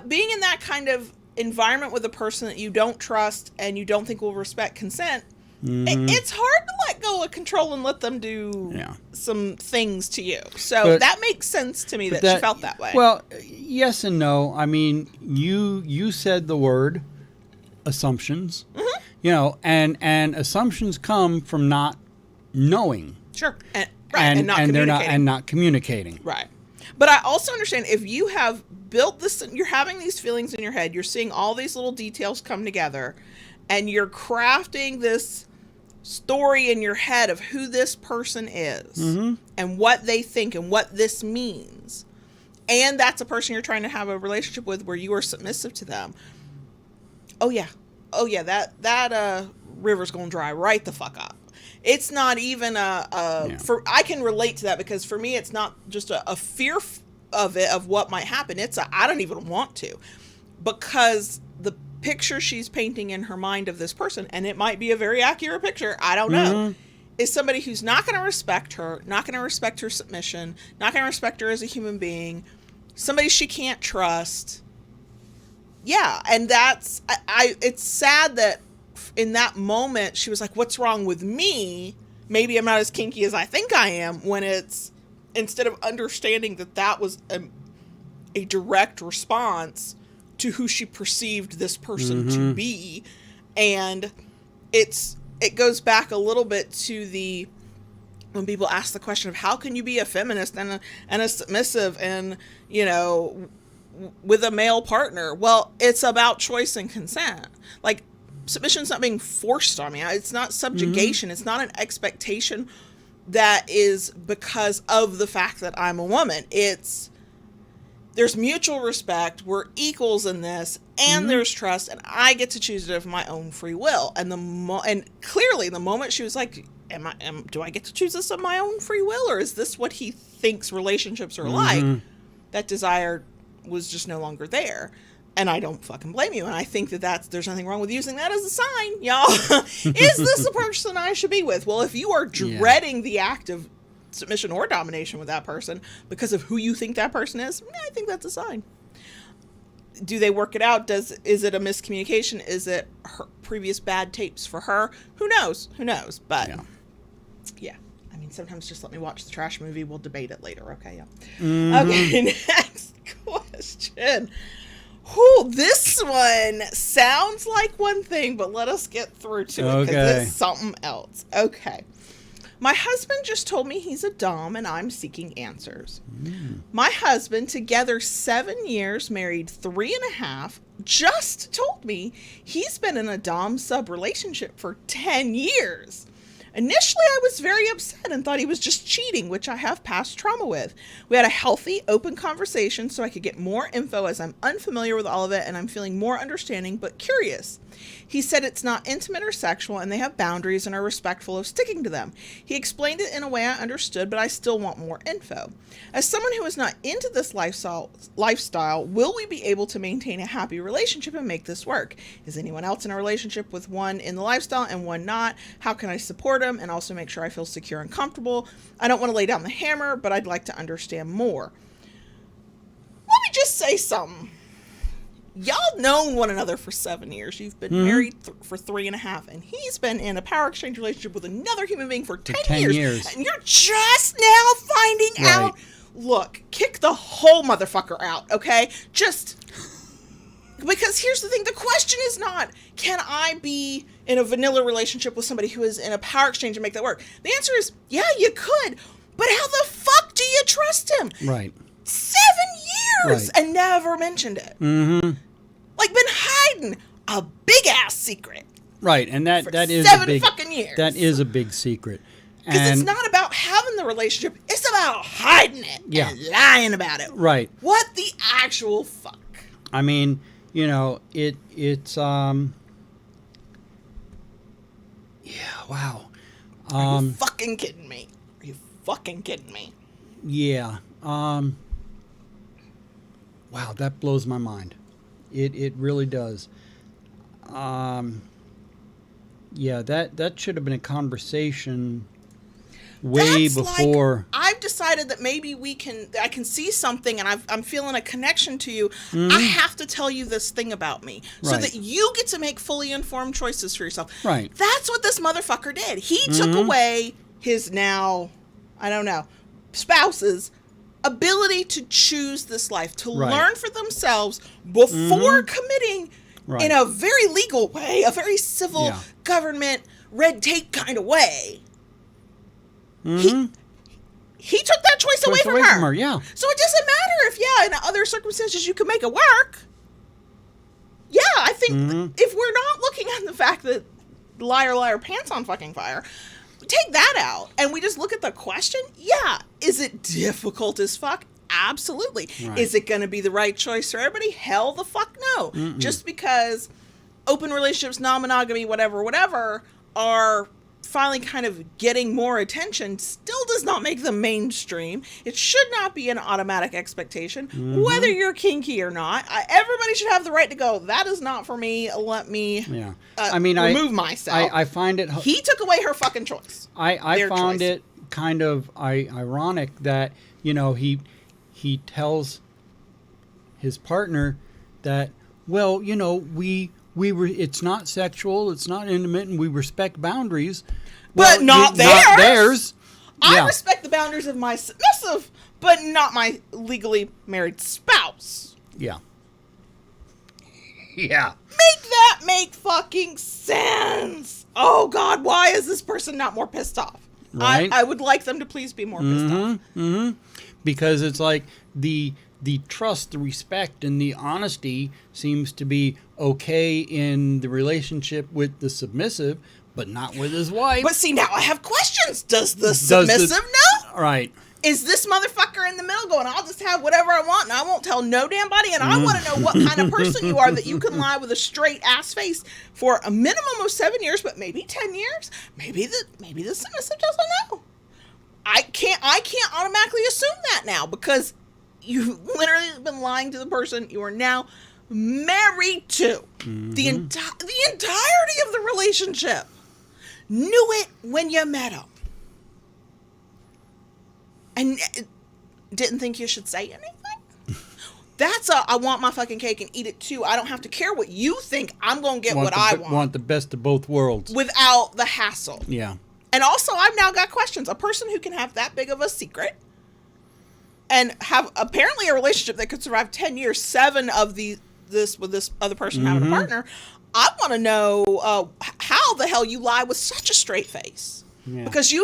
being in that kind of environment with a person that you don't trust and you don't think will respect consent. It's hard to let go of control and let them do some things to you. So that makes sense to me that she felt that way. Well, yes and no. I mean, you said the word assumptions. You know, and assumptions come from not knowing. Sure. And not communicating. Right. But I also understand if you have built this, you're having these feelings in your head, you're seeing all these little details come together, and you're crafting this story in your head of who this person is and what they think and what this means. And that's a person you're trying to have a relationship with where you are submissive to them. Oh yeah, that river's going to dry right the fuck up. It's not even I can relate to that, because for me, it's not just a fear of it, of what might happen. It's I don't even want to, because the picture she's painting in her mind of this person, and it might be a very accurate picture, I don't know, is somebody who's not going to respect her, not going to respect her submission, not going to respect her as a human being, somebody she can't trust. Yeah. And that's, it's sad that in that moment, she was like, what's wrong with me? Maybe I'm not as kinky as I think I am, when it's, instead of understanding that that was a direct response to who she perceived this person to be. And it goes back a little bit to when people ask the question of how can you be a feminist and a submissive and, you know, with a male partner? Well, it's about choice and consent. Like, submission's not being forced on me. It's not subjugation. It's not an expectation that is because of the fact that I'm a woman. There's mutual respect. We're equals in this, and there's trust, and I get to choose it of my own free will. And and clearly, the moment she was like, do I get to choose this of my own free will, or is this what he thinks relationships are like? That desire was just no longer there. And I don't fucking blame you. And I think there's nothing wrong with using that as a sign, y'all. Is this the person I should be with? Well, if you are dreading the act of submission or domination with that person because of who you think that person is, I think that's a sign. Do they work it out? Is it a miscommunication? Is it her previous bad tapes for her? Who knows? But yeah. I mean, sometimes just let me watch the trash movie. We'll debate it later. Okay. Yeah. Okay. Next question. Whew, this one sounds like one thing, but let us get through to it, because it's something else. Okay. My husband just told me he's a dom, and I'm seeking answers. My husband, together 7 years, married 3.5, just told me he's been in a dom-sub relationship for 10 years. Initially, I was very upset and thought he was just cheating, which I have past trauma with. We had a healthy, open conversation so I could get more info, as I'm unfamiliar with all of it and I'm feeling more understanding but curious. He said it's not intimate or sexual and they have boundaries and are respectful of sticking to them. He explained it in a way I understood, but I still want more info. As someone who is not into this lifestyle, will we be able to maintain a happy relationship and make this work? Is anyone else in a relationship with one in the lifestyle and one not? How can I support him and also make sure I feel secure and comfortable? I don't want to lay down the hammer, but I'd like to understand more. Let me just say something. Y'all known one another for 7 years. You've been married for 3.5, and he's been in a power exchange relationship with another human being for 10 years. And you're just now finding out. Look, kick the whole motherfucker out, okay? Just because here's the thing. The question is not, can I be in a vanilla relationship with somebody who is in a power exchange and make that work? The answer is, yeah, you could. But how the fuck do you trust him? Right. 7 years and never mentioned it. Like, been hiding a big ass secret. Right, and that is 7 a big fucking years. That is a big secret. Because it's And not about having the relationship, it's about hiding it and lying about it. right. What the actual fuck? I mean, you know, it's yeah, wow. Are you fucking kidding me? Are you fucking kidding me? Yeah. Wow, that blows my mind. It really does. Yeah, that should have been a conversation way That's before. Like, I've decided that maybe I can see something and I'm feeling a connection to you. I have to tell you this thing about me so Right. that you get to make fully informed choices for yourself. Right. That's what this motherfucker did. He took away his now, I don't know, spouse's ability to choose this life, to Right. learn for themselves before committing Right. in a very legal way, a very civil Yeah. government red tape kind of way. Mhm. He took that choice away from her. Yeah. So it doesn't matter if, in other circumstances you can make it work. Yeah, I think if we're not looking at the fact that liar, liar, pants on fucking fire, take that out and we just look at the question. Yeah. Is it difficult as fuck? Absolutely. Right. Is it going to be the right choice for everybody? Hell the fuck no. Just because open relationships, non-monogamy, whatever, are finally kind of getting more attention still does not make them mainstream. It should not be an automatic expectation, whether you're kinky or not. Everybody should have the right to go, that is not for me. Let me remove myself. I find it... He took away her fucking choice. I found it kind of ironic that, you know, he tells his partner that, well, you know, we were, it's not sexual, it's not intimate, and we respect boundaries. But not theirs. Not theirs. I Yeah. respect the boundaries of my submissive, but not my legally married spouse. Yeah. Yeah. Make that make fucking sense. Oh God, why is this person not more pissed off? Right. I would like them to please be more pissed off. Because it's like the trust, the respect, and the honesty seems to be okay in the relationship with the submissive, but not with his wife. But see, now I have questions. Does the submissive know? Right. Is this motherfucker in the middle going, I'll just have whatever I want and I won't tell no damn body, and I want to know what kind of person you are that you can lie with a straight ass face for a minimum of 7 years, but maybe 10 years? Maybe the submissive doesn't know. I can't automatically assume that now because you've literally been lying to the person you are now married to. The entirety of the relationship. Knew it when you met him. And didn't think you should say anything? That's I want my fucking cake and eat it too. I don't have to care what you think. I'm going to get what I want. Want the best of both worlds. Without the hassle. Yeah. And also, I've now got questions. A person who can have that big of a secret and have apparently a relationship that could survive 10 years, 7 of this with this other person having a partner. I want to know how the hell you lie with such a straight face. Yeah. Because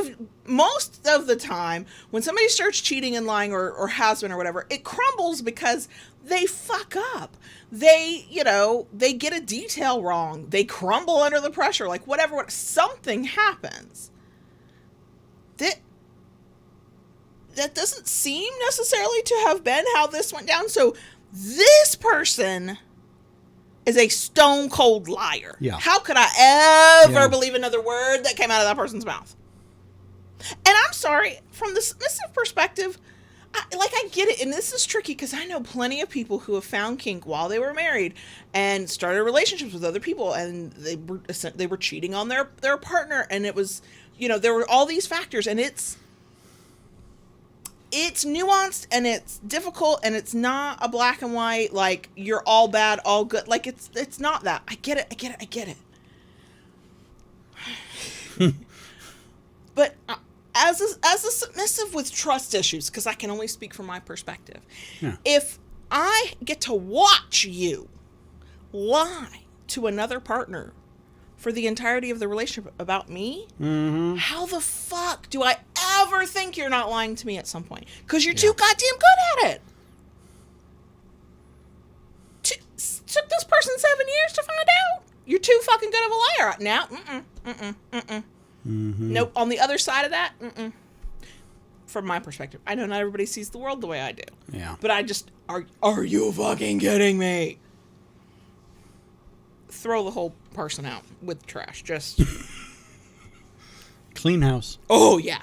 most of the time, when somebody starts cheating and lying or has been or whatever, it crumbles because they fuck up. They get a detail wrong. They crumble under the pressure. Like whatever, something happens. That doesn't seem necessarily to have been how this went down. So this person is a stone cold liar. Yeah. How could I ever believe another word that came out of that person's mouth? And I'm sorry, from the submissive perspective, I get it. And this is tricky because I know plenty of people who have found kink while they were married and started relationships with other people, and they were cheating on their partner, and it was, there were all these factors, and it's nuanced and it's difficult and it's not a black and white, like you're all bad, all good. Like it's not that. I get it. But as a submissive with trust issues, because I can only speak from my perspective, if I get to watch you lie to another partner for the entirety of the relationship about me, how the fuck do I ever think you're not lying to me at some point? Because you're too goddamn good at it. Took this person 7 years to find out. You're too fucking good of a liar. Now, Nope. On the other side of that, from my perspective, I know not everybody sees the world the way I do. Yeah. But I just, are you fucking kidding me? Throw the whole person out with trash. Just Clean house. Oh, yeah.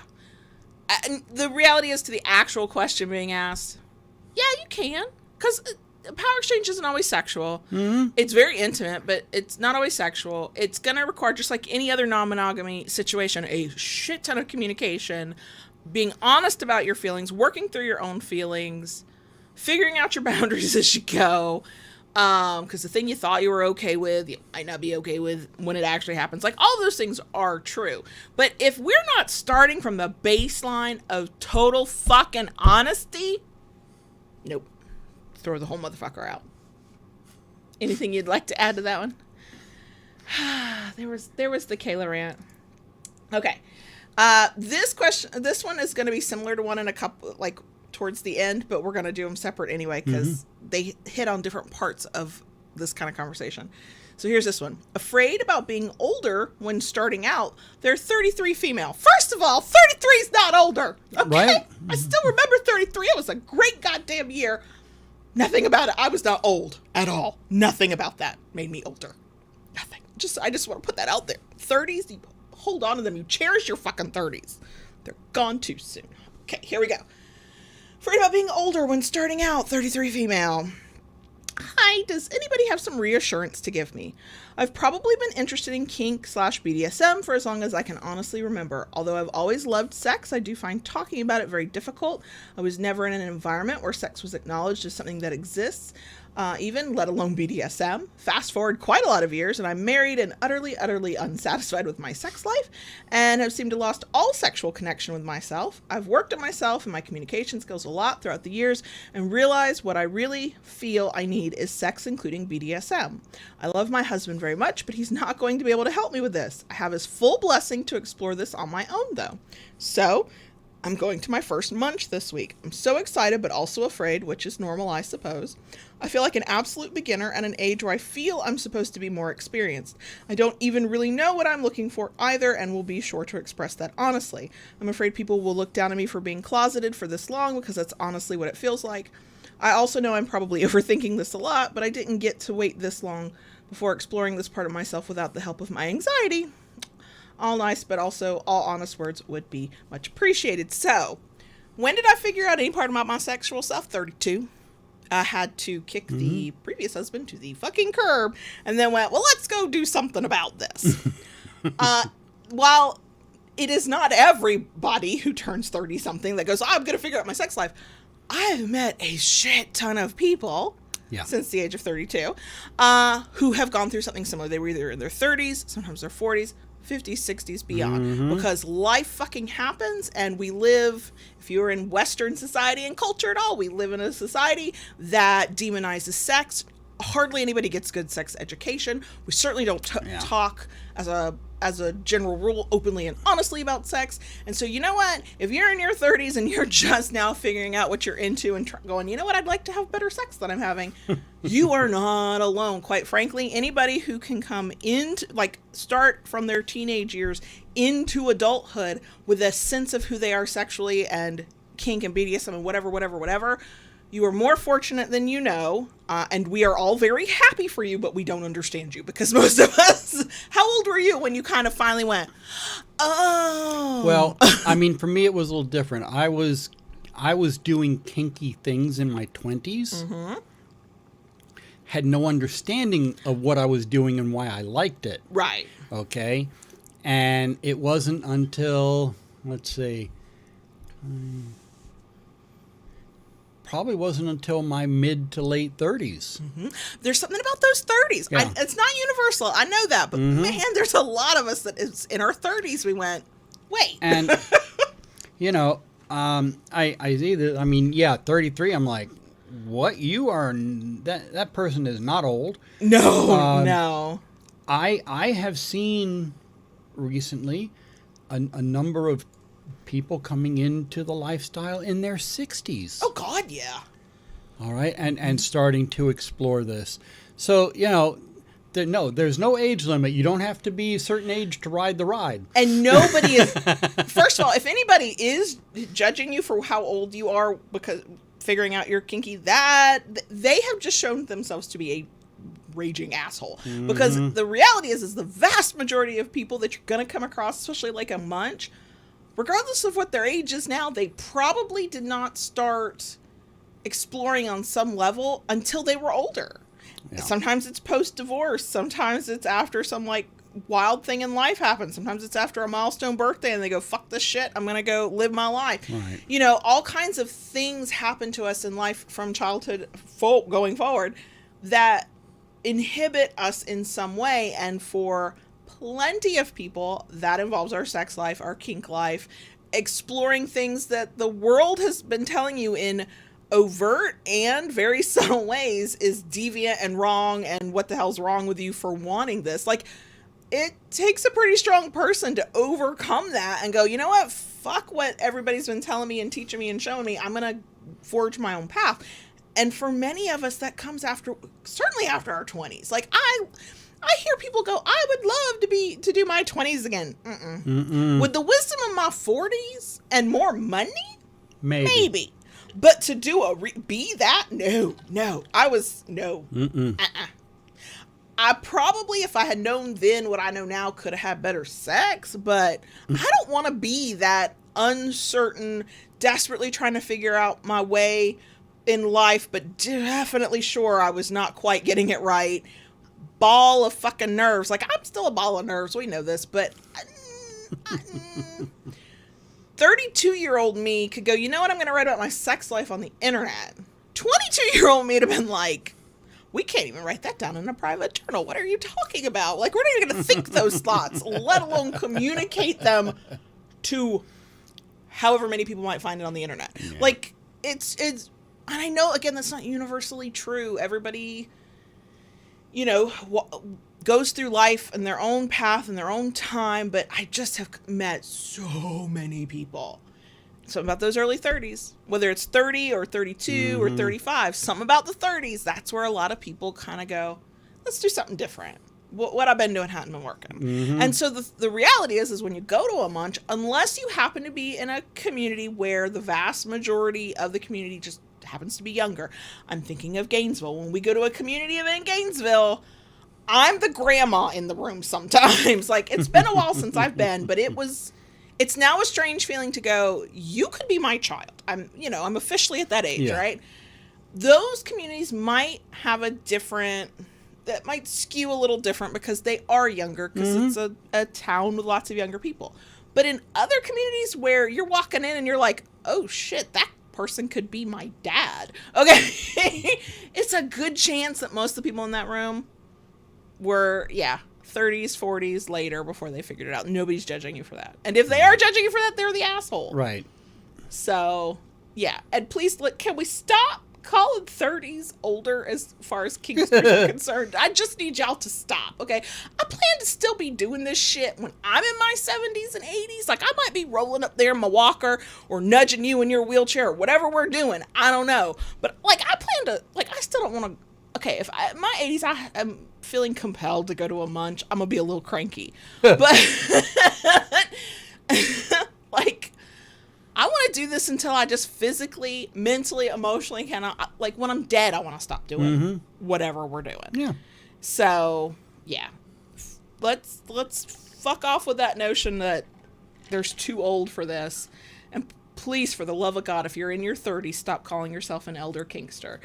And the reality is, to the actual question being asked, yeah, you can. Because power exchange isn't always sexual. Mm-hmm. It's very intimate, but it's not always sexual. It's going to require, just like any other non-monogamy situation, a shit ton of communication, being honest about your feelings, working through your own feelings, figuring out your boundaries as you go. Because the thing you thought you were okay with, you might not be okay with when it actually happens. Like, all those things are true. But if we're not starting from the baseline of total fucking honesty, nope. Throw the whole motherfucker out. Anything you'd like to add to that one? There was the Kayla rant. Okay. This one is going to be similar to one in a couple, like, towards the end, but we're going to do them separate anyway, because they hit on different parts of this kind of conversation. So here's this one. Afraid about being older when starting out. They're 33 female. First of all, 33 is not older. Okay? Right? I still remember 33. It was a great goddamn year. Nothing about it. I was not old at all. Nothing about that made me older. Nothing. I just want to put that out there. 30s, you hold on to them. You cherish your fucking 30s. They're gone too soon. Okay, here we go. Afraid about being older when starting out, 33 female. Hi, does anybody have some reassurance to give me? I've probably been interested in kink/BDSM for as long as I can honestly remember. Although I've always loved sex, I do find talking about it very difficult. I was never in an environment where sex was acknowledged as something that exists, even, let alone BDSM. Fast forward quite a lot of years, and I'm married and utterly unsatisfied with my sex life, and have seemed to lost all sexual connection with myself. I've worked on myself and my communication skills a lot throughout the years, and realized what I really feel I need is sex, including BDSM. I love my husband very much, but he's not going to be able to help me with this. I have his full blessing to explore this on my own, though. So, I'm going to my first munch this week. I'm so excited, but also afraid, which is normal, I suppose. I feel like an absolute beginner at an age where I feel I'm supposed to be more experienced. I don't even really know what I'm looking for either, and will be sure to express that honestly. I'm afraid people will look down at me for being closeted for this long, because that's honestly what it feels like. I also know I'm probably overthinking this a lot, but I didn't get to wait this long before exploring this part of myself without the help of my anxiety. All nice, but also all honest words would be much appreciated. So, when did I figure out any part about my sexual self? 32. I had to kick the previous husband to the fucking curb, and then went, well, let's go do something about this. While it is not everybody who turns 30-something that goes, I'm going to figure out my sex life, I've met a shit ton of people since the age of 32 who have gone through something similar. They were either in their 30s, sometimes their 40s, 50s, 60s, beyond, because life fucking happens, and we live, if you're in Western society and culture at all, we live in a society that demonizes sex. Hardly anybody gets good sex education. We certainly don't talk as a general rule openly and honestly about sex. And so, you know what? If you're in your 30s and you're just now figuring out what you're into and going, you know what? I'd like to have better sex than I'm having. You are not alone. Quite frankly, anybody who can come into, like, start from their teenage years into adulthood with a sense of who they are sexually and kink and BDSM and whatever, you are more fortunate than you know, and we are all very happy for you, but we don't understand you, because most of us, how old were you when you kind of finally went, oh? Well, I mean, for me, it was a little different. I was doing kinky things in my 20s, had no understanding of what I was doing and why I liked it. Right. Okay? And it wasn't until, let's see, probably wasn't until my mid to late 30s. There's something about those 30s. Yeah. It's not universal. I know that. But man, there's a lot of us that is in our 30s. We went, wait. And, you know, I 33, I'm like, what? You are, that person is not old. No, no. I have seen recently a number of people coming into the lifestyle in their 60s. Oh, God, yeah. All right, and starting to explore this. So, you know, there's no age limit. You don't have to be a certain age to ride the ride. And nobody is, first of all, if anybody is judging you for how old you are because figuring out your kinky, that they have just shown themselves to be a raging asshole. Because the reality is the vast majority of people that you're going to come across, especially like a munch, regardless of what their age is now, they probably did not start exploring on some level until they were older. Yeah. Sometimes it's post-divorce. Sometimes it's after some like wild thing in life happens. Sometimes it's after a milestone birthday and they go, fuck this shit, I'm going to go live my life. Right. You know, all kinds of things happen to us in life from childhood going forward that inhibit us in some way. And for plenty of people, that involves our sex life, our kink life, exploring things that the world has been telling you in overt and very subtle ways is deviant and wrong, and what the hell's wrong with you for wanting this. Like, it takes a pretty strong person to overcome that and go, you know what, fuck what everybody's been telling me and teaching me and showing me, I'm gonna forge my own path. And for many of us, that comes certainly after our 20s. Like, I hear people go, I would love to do my 20s again. With the wisdom of my 40s and more money, maybe. But to do be that, no. I was, no. I probably, if I had known then what I know now, could have had better sex, but I don't want to be that uncertain, desperately trying to figure out my way in life, but definitely sure I was not quite getting it right. Ball of fucking nerves. Like, I'm still a ball of nerves. We know this, but 32-year-old me could go, you know what, I'm going to write about my sex life on the internet. 22-year-old me would have been like, we can't even write that down in a private journal. What are you talking about? Like, we're not even going to think those thoughts, let alone communicate them to however many people might find it on the internet. Yeah. Like, it's, and I know, again, that's not universally true. Everybody, you know, goes through life in their own path and their own time, but I just have met so many people. Something about those early 30s, whether it's 30 or 32 or 35, something about the 30s, that's where a lot of people kind of go, let's do something different. What I've been doing hadn't been working. And so the reality is when you go to a munch, unless you happen to be in a community where the vast majority of the community just happens to be younger. I'm thinking of Gainesville. When we go to a community event in Gainesville, I'm the grandma in the room sometimes. Like, it's been a while since I've been, but it's now a strange feeling to go, you could be my child. I'm officially at that age, right? Those communities might have that might skew a little different because they are younger, because it's a town with lots of younger people. But in other communities where you're walking in and you're like, oh shit, that person could be my dad. Okay. It's a good chance that most of the people in that room were, 30s, 40s later before they figured it out. Nobody's judging you for that. And if they are judging you for that, they're the asshole. Right. So, yeah. And please, can we stop calling 30s older as far as kinksters are concerned? I just need y'all to stop, okay? I plan to still be doing this shit when I'm in my 70s and 80s. Like, I might be rolling up there in my walker or nudging you in your wheelchair or whatever we're doing. I don't know. But, like, I plan to, like, I still don't want to, okay, if in my 80s I'm feeling compelled to go to a munch, I'm going to be a little cranky. But, like, I want to do this until I just physically, mentally, emotionally cannot. Like, when I'm dead, I want to stop doing whatever we're doing. Yeah. So, yeah. Let's fuck off with that notion that there's too old for this. And please, for the love of God, if you're in your 30s, stop calling yourself an elder kinkster.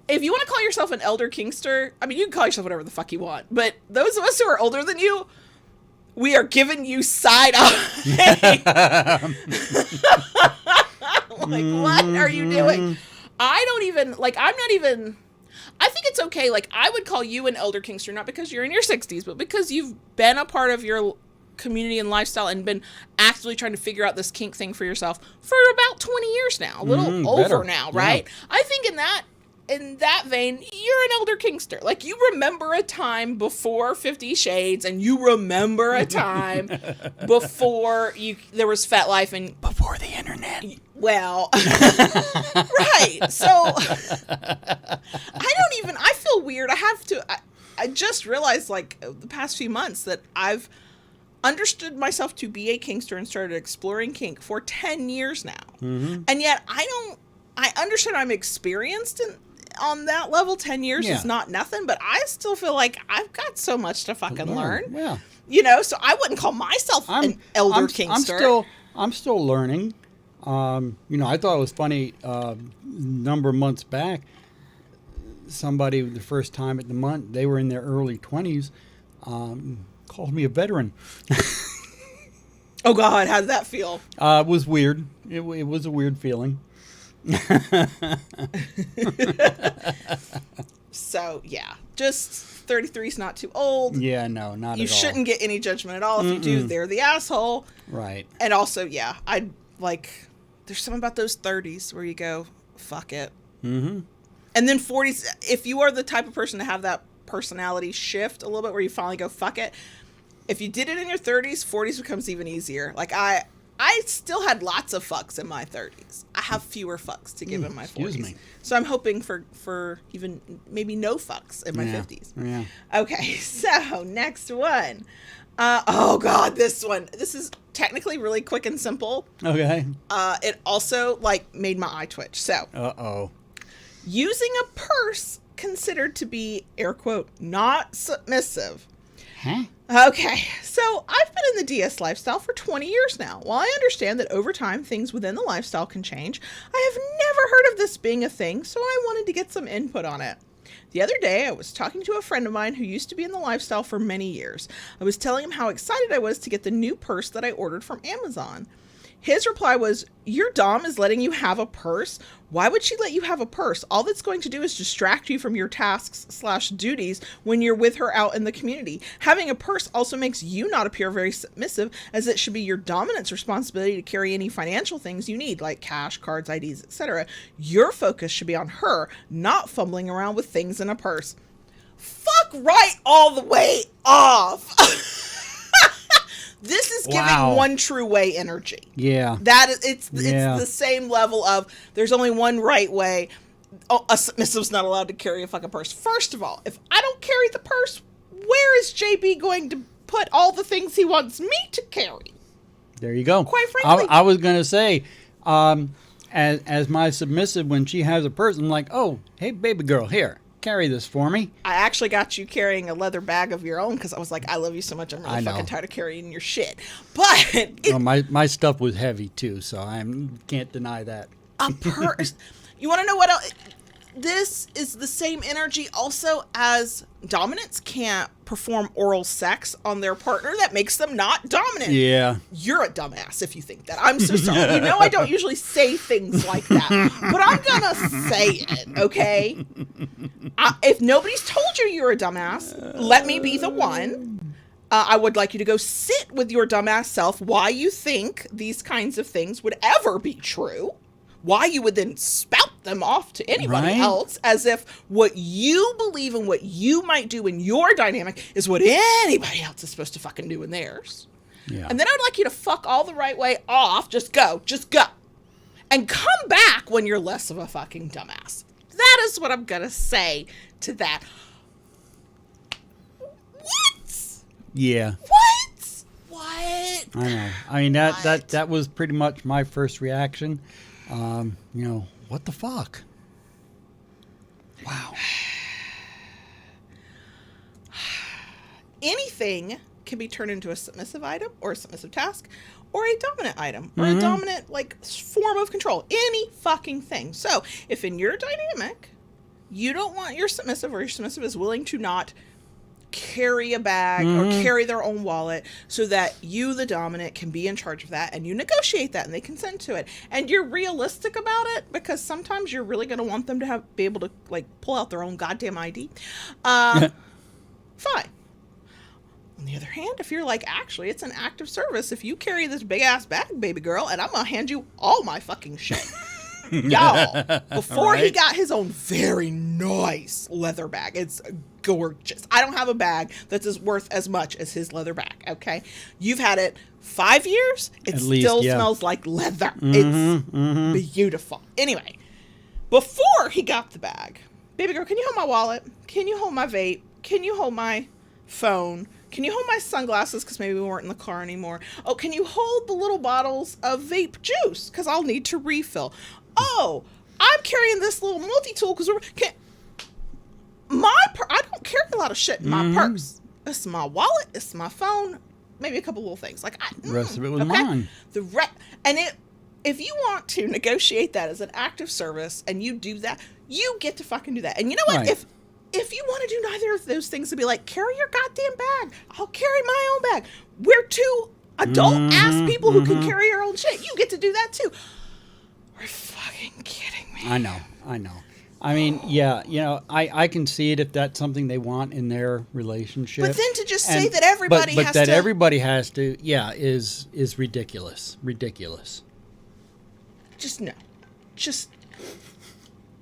If you want to call yourself an elder kinkster, I mean, you can call yourself whatever the fuck you want. But those of us who are older than you, we are giving you side eye. Like, what are you doing? I don't even, like, I think it's okay. Like, I would call you an elder kinkster, not because you're in your 60s, but because you've been a part of your community and lifestyle and been actively trying to figure out this kink thing for yourself for about 20 years now. A little over now, right? Yeah. I think in that vein, you're an elder kinkster. Like, you remember a time before 50 Shades, and you remember a time before there was Fet Life and before the internet. Well, right. So I feel weird. I just realized, like, the past few months that I've understood myself to be a kinkster and started exploring kink for 10 years now. Mm-hmm. And yet I understand I'm experienced on that level. 10 years is not nothing, but I still feel like I've got so much to fucking learn. Yeah. You know, so I wouldn't call myself an elder kinkster. I'm still learning. You know, I thought it was funny, a number of months back, somebody the first time at the month, they were in their early 20s, called me a veteran. Oh God, how did that feel? It was weird. It was a weird feeling. So yeah, just 33 is not too old. Yeah, no, not at all. You shouldn't get any judgment at all. If you do, they're the asshole. Right. And also, yeah, I'd like, there's something about those 30s where you go, fuck it. Mm-hmm. And then 40s, if you are the type of person to have that personality shift a little bit where you finally go, fuck it. If you did it in your 30s, 40s becomes even easier. Like I still had lots of fucks in my 30s. I have fewer fucks to give in my 40s. Excuse me. So I'm hoping for even maybe no fucks in my 50s. Yeah. Okay, so next one. Oh God, this one. This is technically really quick and simple. Okay. It also like made my eye twitch. So Uh-oh. using a purse considered to be, air quote, not submissive. Huh? Okay, so I've been in the DS lifestyle for 20 years now. While I understand that over time things within the lifestyle can change, I have never heard of this being a thing, so I wanted to get some input on it. The other day, I was talking to a friend of mine who used to be in the lifestyle for many years. I was telling him how excited I was to get the new purse that I ordered from Amazon. His reply was, your dom is letting you have a purse? Why would she let you have a purse? All that's going to do is distract you from your tasks/duties when you're with her out in the community. Having a purse also makes you not appear very submissive, as it should be your dominant's responsibility to carry any financial things you need, like cash, cards, IDs, etc. Your focus should be on her, not fumbling around with things in a purse. Fuck right all the way off. This is giving one true way energy. Yeah. That is, it's the same level of there's only one right way. Oh, a submissive's not allowed to carry a fucking purse. First of all, if I don't carry the purse, where is JB going to put all the things he wants me to carry? There you go. Quite frankly. I was going to say, as my submissive, when she has a purse, I'm like, oh, hey, baby girl, here. Carry this for me. I actually got you carrying a leather bag of your own because I was like, I love you so much. I'm really fucking tired of carrying your shit. But my stuff was heavy too, so I can't deny that. A purse. You want to know what else? This is the same energy also as dominants can't perform oral sex on their partner. That makes them not dominant. Yeah. You're a dumbass if you think that. I'm so sorry. You know I don't usually say things like that, but I'm going to say it, okay? If nobody's told you you're a dumbass, let me be the one. I would like you to go sit with your dumbass self why you think these kinds of things would ever be true. Why you would then spout them off to anybody else as if what you believe and what you might do in your dynamic is what anybody else is supposed to fucking do in theirs. Yeah. And then I'd like you to fuck all the right way off. Just go. And come back when you're less of a fucking dumbass. That is what I'm going to say to that. What? Yeah. What? I know. I mean, that was pretty much my first reaction. You know, what the fuck? Wow. Anything can be turned into a submissive item or a submissive task or a dominant item or a dominant like form of control. Any fucking thing. So if in your dynamic you don't want your submissive or your submissive is willing to not carry a bag or carry their own wallet so that you, the dominant, can be in charge of that and you negotiate that and they consent to it and you're realistic about it because sometimes you're really going to want them to be able to like pull out their own goddamn ID. Fine. On the other hand, if you're like, actually, it's an act of service if you carry this big ass bag, baby girl, and I'm going to hand you all my fucking shit. Y'all, before he got his own very nice leather bag. It's gorgeous. I don't have a bag that's as worth as much as his leather bag, okay? You've had it 5 years. It still smells like leather. It's beautiful. Anyway, before he got the bag, baby girl, can you hold my wallet? Can you hold my vape? can you hold my phone? Can you hold my sunglasses? Because maybe we weren't in the car anymore. Oh, can you hold the little bottles of vape juice? Because I'll need to refill. Oh, I'm carrying this little multi-tool because I don't carry a lot of shit in my purse. It's my wallet. It's my phone. Maybe a couple little things. Like The rest of it was mine. If you want to negotiate that as an act of service and you do that, you get to fucking do that. And you know what? Right. If you want to do neither of those things, to be like, carry your goddamn bag. I'll carry my own bag. We're two adult-ass people who can carry your own shit. You get to do that too. We're fucking kidding me. I know. I mean, yeah, I can see it if that's something they want in their relationship. But then to just say that everybody has to... But that everybody has to, is ridiculous. Ridiculous. Just no. Just...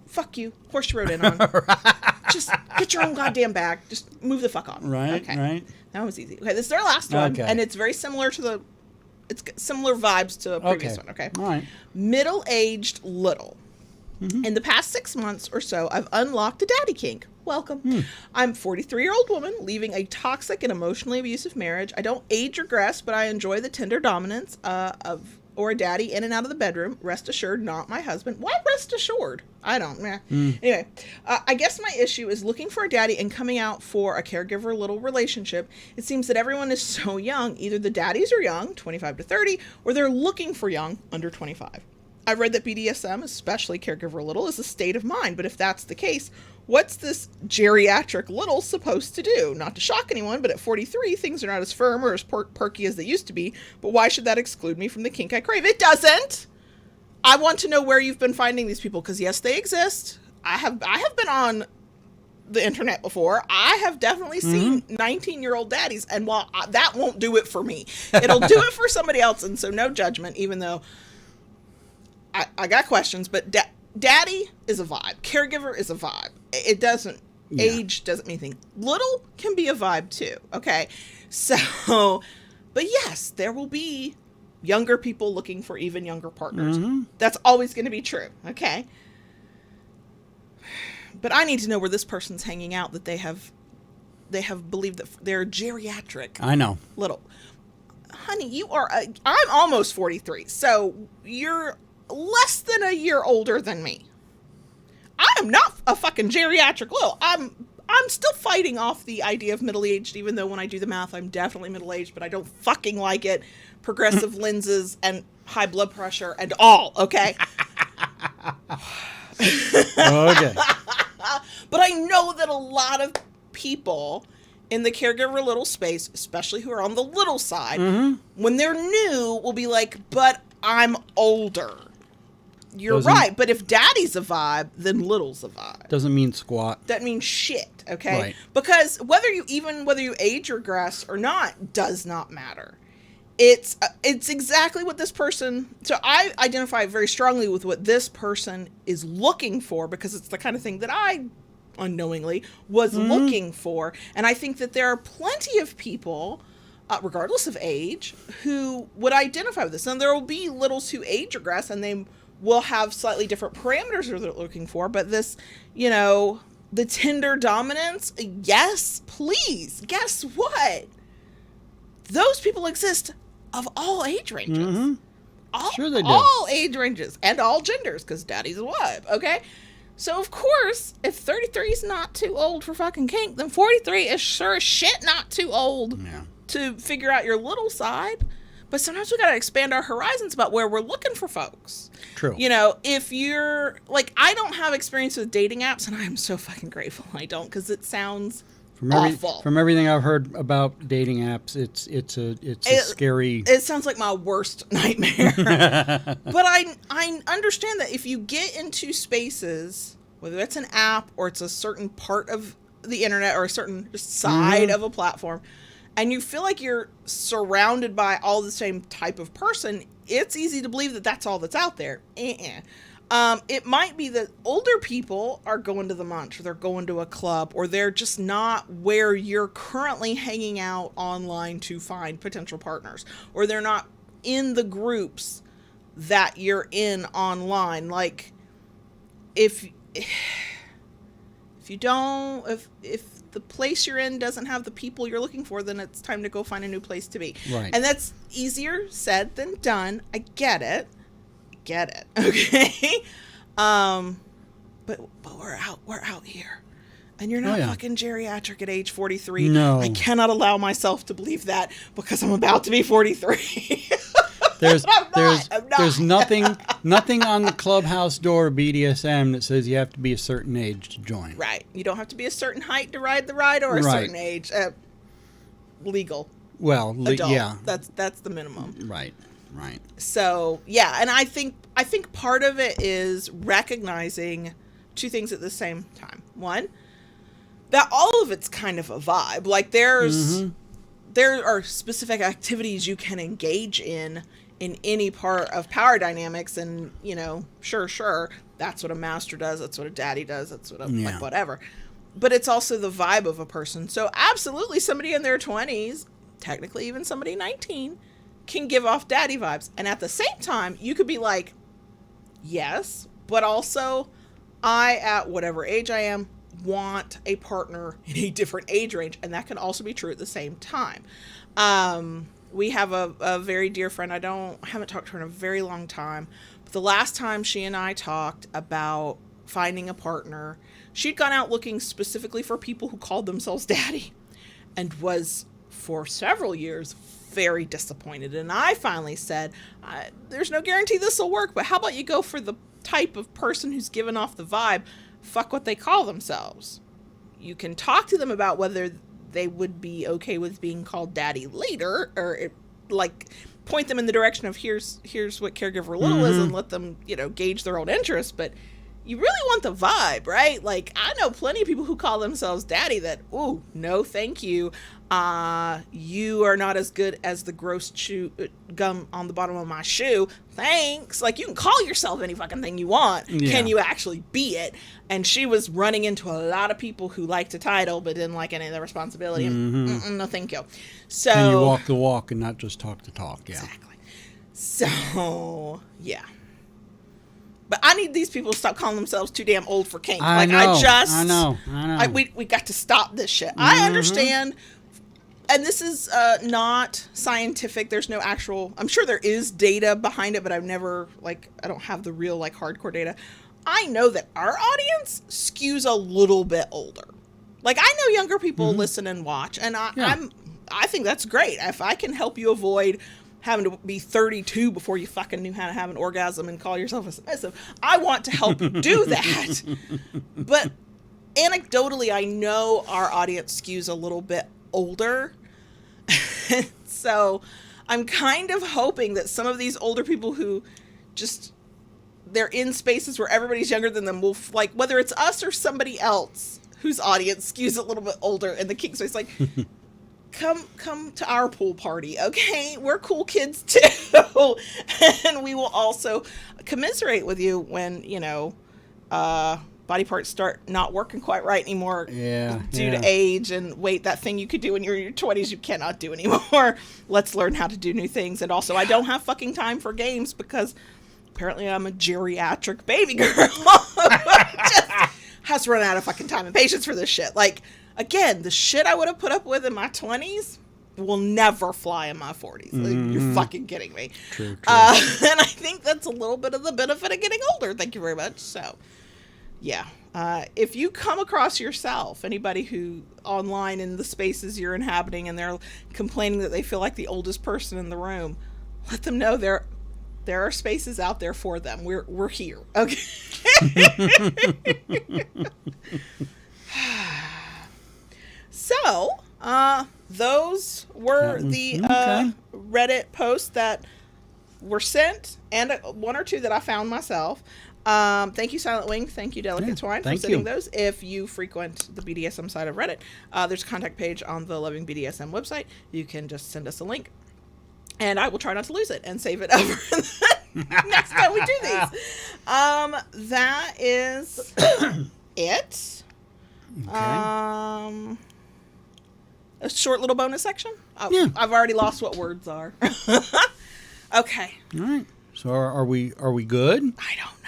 Fuck you. Horse you rode in on. Just get your own goddamn bag. Just move the fuck on. Right, okay. right. That was easy. Okay, this is our last one. Okay. And it's very similar to it's similar vibes to a previous one, okay? All right. Middle-aged little. In the past 6 months or so, I've unlocked a daddy kink. Welcome. I'm a 43-year-old woman leaving a toxic and emotionally abusive marriage. I don't age regress, but I enjoy the tender dominance of a daddy in and out of the bedroom. Rest assured, not my husband. Why rest assured? I don't. Anyway, I guess my issue is looking for a daddy and coming out for a caregiver little relationship. It seems that everyone is so young. Either the daddies are young, 25 to 30, or they're looking for young, under 25. I've read that BDSM, especially caregiver little, is a state of mind. But if that's the case, what's this geriatric little supposed to do? Not to shock anyone, but at 43, things are not as firm or as perky as they used to be. But why should that exclude me from the kink I crave? It doesn't. I want to know where you've been finding these people, because yes, they exist. I have been on the internet before. I have definitely seen 19-year-old daddies, and while that won't do it for me, it'll do it for somebody else. And so no judgment, even though I got questions, but daddy is a vibe. Caregiver is a vibe. It doesn't, age doesn't mean anything. Little can be a vibe too, okay? So, but yes, there will be younger people looking for even younger partners. That's always going to be true, okay? But I need to know where this person's hanging out, that they have believed that they're geriatric. I know. Little. Honey, I'm almost 43, so you're less than a year older than me. I am not a fucking geriatric little. I'm still fighting off the idea of middle-aged, even though when I do the math, I'm definitely middle-aged, but I don't fucking like it. Progressive lenses and high blood pressure and all, okay? Okay. But I know that a lot of people in the caregiver little space, especially who are on the little side, when they're new, will be like, but I'm older. You're right, but if daddy's a vibe, then little's a vibe. Doesn't mean squat. That means shit, okay? Right. Because whether you age regress or not does not matter. It's exactly what this person... So I identify very strongly with what this person is looking for, because it's the kind of thing that I unknowingly was looking for. And I think that there are plenty of people, regardless of age, who would identify with this. And there will be littles who age regress, and they will have slightly different parameters that they're looking for. But this, the tender dominance, yes, please. Guess what? Those people exist of all age ranges. Sure they do. All age ranges and all genders, because daddy's a vibe, okay? So, of course, if 33 is not too old for fucking kink, then 43 is sure as shit not too old to figure out your little side. But sometimes we got to expand our horizons about where we're looking for folks. True. If you're, like, I don't have experience with dating apps, and I'm so fucking grateful I don't, because it sounds awful. From everything I've heard about dating apps, it's a scary... It sounds like my worst nightmare. But I understand that if you get into spaces, whether it's an app or it's a certain part of the internet or a certain side of a platform, and you feel like you're surrounded by all the same type of person, it's easy to believe that that's all that's out there. It might be that older people are going to the munch, or they're going to a club, or they're just not where you're currently hanging out online to find potential partners, or they're not in the groups that you're in online. Like, if If you don't, if the place you're in doesn't have the people you're looking for, then it's time to go find a new place to be. Right. And that's easier said than done. I get it. Okay. But we're out here. And you're not fucking geriatric at age 43. No. I cannot allow myself to believe that because I'm about to be 43. There's I'm not. nothing on the clubhouse door of BDSM that says you have to be a certain age to join. Right. You don't have to be a certain height to ride the ride or a certain age. Legal. Well, Adult. yeah. That's the minimum. Right. So, yeah, and I think part of it is recognizing two things at the same time. One, that all of it's kind of a vibe. Like there are specific activities you can engage in any part of power dynamics, and sure, that's what a master does, that's what a daddy does, that's what like whatever. But it's also the vibe of a person. So absolutely, somebody in their 20s, technically even somebody 19, can give off daddy vibes, and at the same time, you could be like, yes, but also, I, at whatever age I am, want a partner in a different age range, and that can also be true at the same time. We have a very dear friend. I haven't talked to her in a very long time, but the last time she and I talked about finding a partner, she'd gone out looking specifically for people who called themselves daddy, and was for several years very disappointed. And I finally said, there's no guarantee this will work, but how about you go for the type of person who's given off the vibe, fuck what they call themselves. You can talk to them about whether they would be okay with being called daddy later, or point them in the direction of here's what caregiver little is, and let them, gauge their own interests. But you really want the vibe, right? Like, I know plenty of people who call themselves daddy that, ooh, no thank you. You are not as good as the gross gum on the bottom of my shoe. Thanks. Like, you can call yourself any fucking thing you want. Yeah. Can you actually be it? And she was running into a lot of people who liked a title but didn't like any of the responsibility. No thank you. So, and you walk the walk and not just talk the talk. Yeah. Exactly. So, yeah. But I need these people to stop calling themselves too damn old for kink. I know. We got to stop this shit. I understand, and this is not scientific. There's no actual, I'm sure there is data behind it, but I've never, I don't have the real, hardcore data. I know that our audience skews a little bit older. I know younger people listen and watch, and I think that's great. If I can help you avoid having to be 32 before you fucking knew how to have an orgasm and call yourself a submissive, I want to help you do that. But anecdotally, I know our audience skews a little bit older. So I'm kind of hoping that some of these older people who just, they're in spaces where everybody's younger than them will, whether it's us or somebody else whose audience skews a little bit older in the kink space, come to our pool party, okay? We're cool kids too. And we will also commiserate with you when, body parts start not working quite right anymore due to age, and wait, that thing you could do when you're in your 20s you cannot do anymore. Let's learn how to do new things. And also, I don't have fucking time for games because apparently I'm a geriatric baby girl. Just has run out of fucking time and patience for this shit. Again, the shit I would have put up with in my 20s will never fly in my 40s. You're fucking kidding me. True. And I think that's a little bit of the benefit of getting older. Thank you very much. So, yeah. If you come across yourself, anybody who online in the spaces you're inhabiting, and they're complaining that they feel like the oldest person in the room, let them know there are spaces out there for them. We're here. Okay. So, those were the Reddit posts that were sent, and one or two that I found myself. Thank you, Silent Wing. Thank you, Delicate Twine, for sending those. If you frequent the BDSM side of Reddit, there's a contact page on the Loving BDSM website. You can just send us a link, and I will try not to lose it and save it over next time we do these. That is it. Okay. A short little bonus section? Oh, yeah. I've already lost what words are. Okay. All right. So are we good? I don't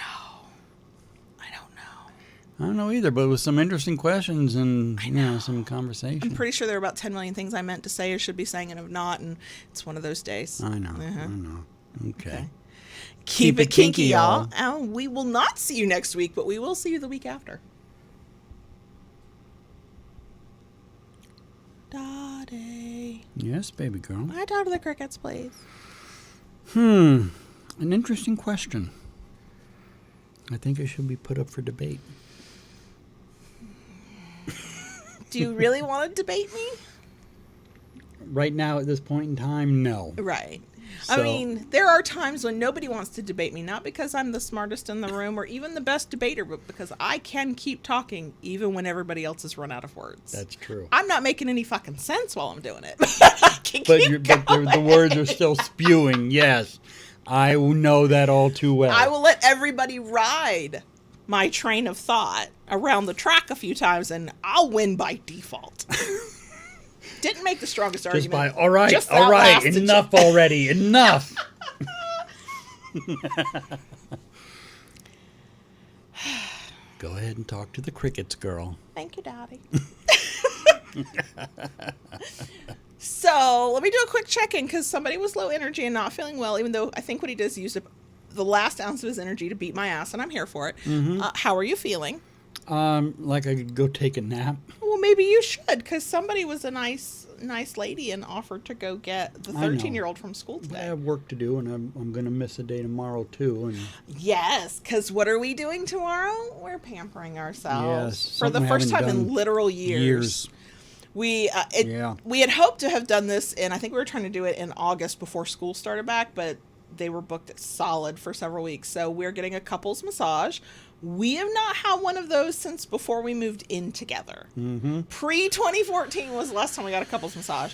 know. I don't know either, but it was some interesting questions and some conversation. I'm pretty sure there are about 10 million things I meant to say or should be saying and have not, and it's one of those days. I know. I know. Okay. Keep it kinky, y'all. And we will not see you next week, but we will see you the week after. Dottie. Yes, baby girl. I talk to the crickets, please. An interesting question. I think it should be put up for debate. Do you really want to debate me? Right now, at this point in time, no. Right. So, I mean, there are times when nobody wants to debate me, not because I'm the smartest in the room or even the best debater, but because I can keep talking even when everybody else has run out of words. That's true. I'm not making any fucking sense while I'm doing it. But the words are still spewing, yes. I know that all too well. I will let everybody ride my train of thought around the track a few times, and I'll win by default. Didn't make the strongest argument. All right, enough already, enough. Go ahead and talk to the crickets, girl. Thank you, Daddy. So let me do a quick check-in because somebody was low energy and not feeling well, even though I think what he did is use the last ounce of his energy to beat my ass, and I'm here for it. Mm-hmm. How are you feeling? Like I could go take a nap. Well, maybe you should, because somebody was a nice lady and offered to go get the 13-year-old from school today. I have work to do, and I'm going to miss a day tomorrow, too. And yes, because what are we doing tomorrow? We're pampering ourselves. Yes, for the first time in literal years. We had hoped to have done this, and I think we were trying to do it in August before school started back, but they were booked solid for several weeks. So we're getting a couples massage. We have not had one of those since before we moved in together. Mm-hmm. Pre-2014 was the last time we got a couples massage.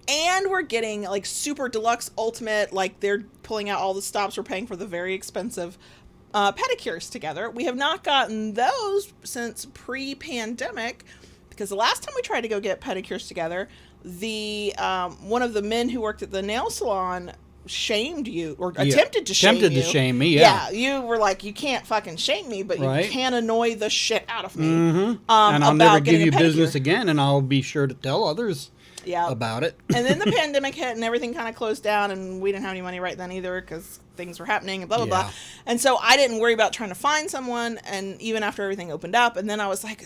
And we're getting like super deluxe ultimate, like they're pulling out all the stops. We're paying for the very expensive pedicures together. We have not gotten those since pre-pandemic, because the last time we tried to go get pedicures together, the one of the men who worked at the nail salon shamed you or attempted to shame me. You were like, you can't fucking shame me, but right. You can annoy the shit out of me. Mm-hmm. And I'll never give you business again, and I'll be sure to tell others about it. And then the pandemic hit and everything kind of closed down, and we didn't have any money right then either because things were happening and blah blah blah. And so I didn't worry about trying to find someone, and even after everything opened up, and then I was like,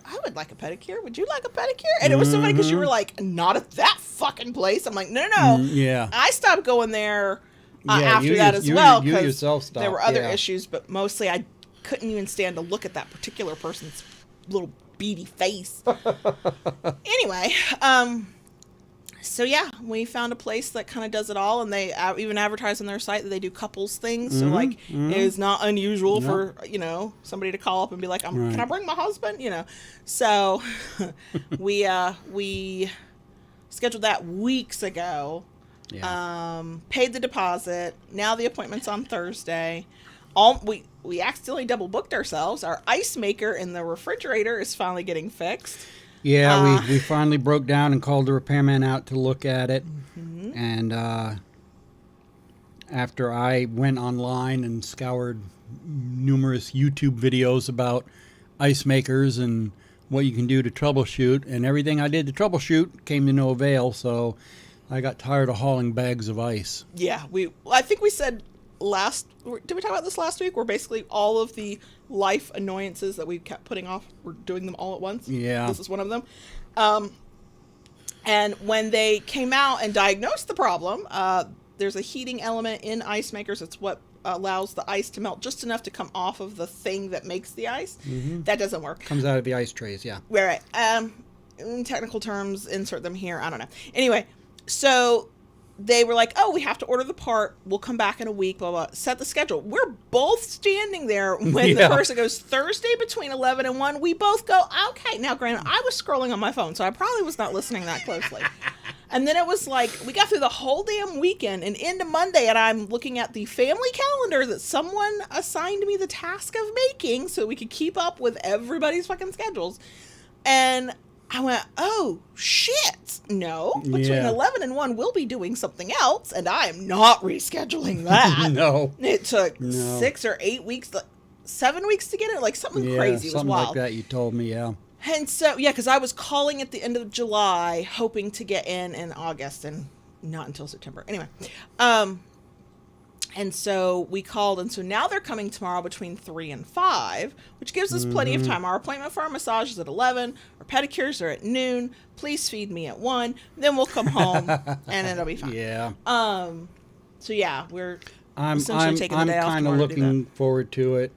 I would like a pedicure. Would you like a pedicure? And it was so funny because you were like, not at that fucking place. I'm like, no. I stopped going there after that as well because there were other issues, but mostly I couldn't even stand to look at that particular person's little beady face. Anyway, so yeah, we found a place that kind of does it all, and they even advertise on their site that they do couples things. So like, it is not unusual for somebody to call up and be like, "Can I bring my husband?" So we scheduled that weeks ago. Yeah. Paid the deposit. Now the appointment's on Thursday. We accidentally double booked ourselves. Our ice maker in the refrigerator is finally getting fixed. Yeah, we finally broke down and called the repairman out to look at it. Mm-hmm. And after I went online and scoured numerous YouTube videos about ice makers and what you can do to troubleshoot, and everything I did to troubleshoot came to no avail, so I got tired of hauling bags of ice. Yeah, I think we said did we talk about this last week? Where basically all of the life annoyances that we kept putting off, we're doing them all at once. Yeah. This is one of them. And when they came out and diagnosed the problem, there's a heating element in ice makers. It's what allows the ice to melt just enough to come off of the thing that makes the ice. Mm-hmm. That doesn't work. Comes out of the ice trays, yeah. Right. In technical terms, insert them here. I don't know. Anyway, so they were like, we have to order the part. We'll come back in a week, blah, blah. Set the schedule. We're both standing there when the person goes, Thursday between 11 and 1. We both go, okay. Now, granted, I was scrolling on my phone, so I probably was not listening that closely. And then it was like, we got through the whole damn weekend and into Monday, and I'm looking at the family calendar that someone assigned me the task of making so we could keep up with everybody's fucking schedules. And I went, oh, shit. No, between 11 and 1, we'll be doing something else, and I am not rescheduling that. No. It took 6 or 8 weeks. 7 weeks to get it, like something Yeah, crazy. It was something wild. like that. You told me, yeah. And so, yeah, because I was calling at the end of July, hoping to get in August, and not until September. Anyway, and so we called, and so now they're coming tomorrow between 3 and 5, which gives us plenty of time. Our appointment for our massage is at 11. Our pedicures are at noon. Please feed me at 1. Then we'll come home, and it'll be fine. Yeah. So yeah, we're I'm essentially taking the day off kind of tomorrow to do looking forward to it.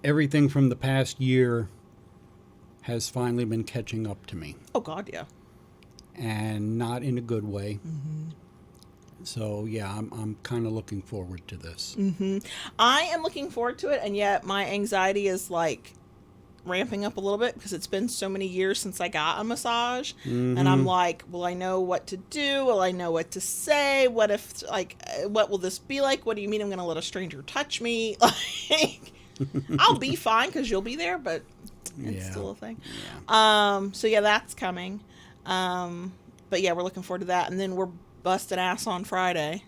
Everything from the past year has finally been catching up to me, that. Oh God, yeah. and not in a good way. So yeah, I'm kind of looking forward to this. I am looking forward to it, and yet my anxiety is like ramping up a little bit because it's been so many years since I got a massage, and I'm like, will I know what to do? Will I know what to say? What if, like, what will this be like? What do you mean I'm going to let a stranger touch me? Like, I'll be fine because you'll be there, but it's still a thing. Yeah. So yeah, that's coming. But yeah, we're looking forward to that, and then we're busting ass on Friday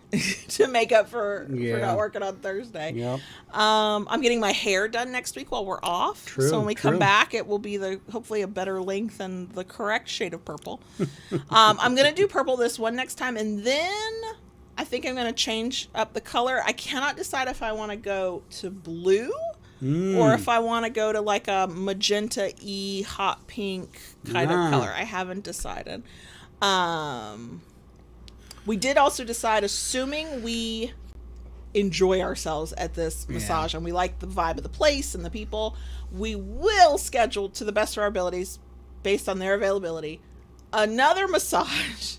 to make up for not working on Thursday. Yep. I'm getting my hair done next week while we're off. True, So when we come true. back, it will be hopefully a better length and the correct shade of purple. I'm going to do purple this one next time, and then I think I'm going to change up the color. I cannot decide if I want to go to blue or if I want to go to like a magenta-y hot pink kind of color. I haven't decided. We did also decide, assuming we enjoy ourselves at this massage and we like the vibe of the place and the people, we will schedule, to the best of our abilities, based on their availability, another massage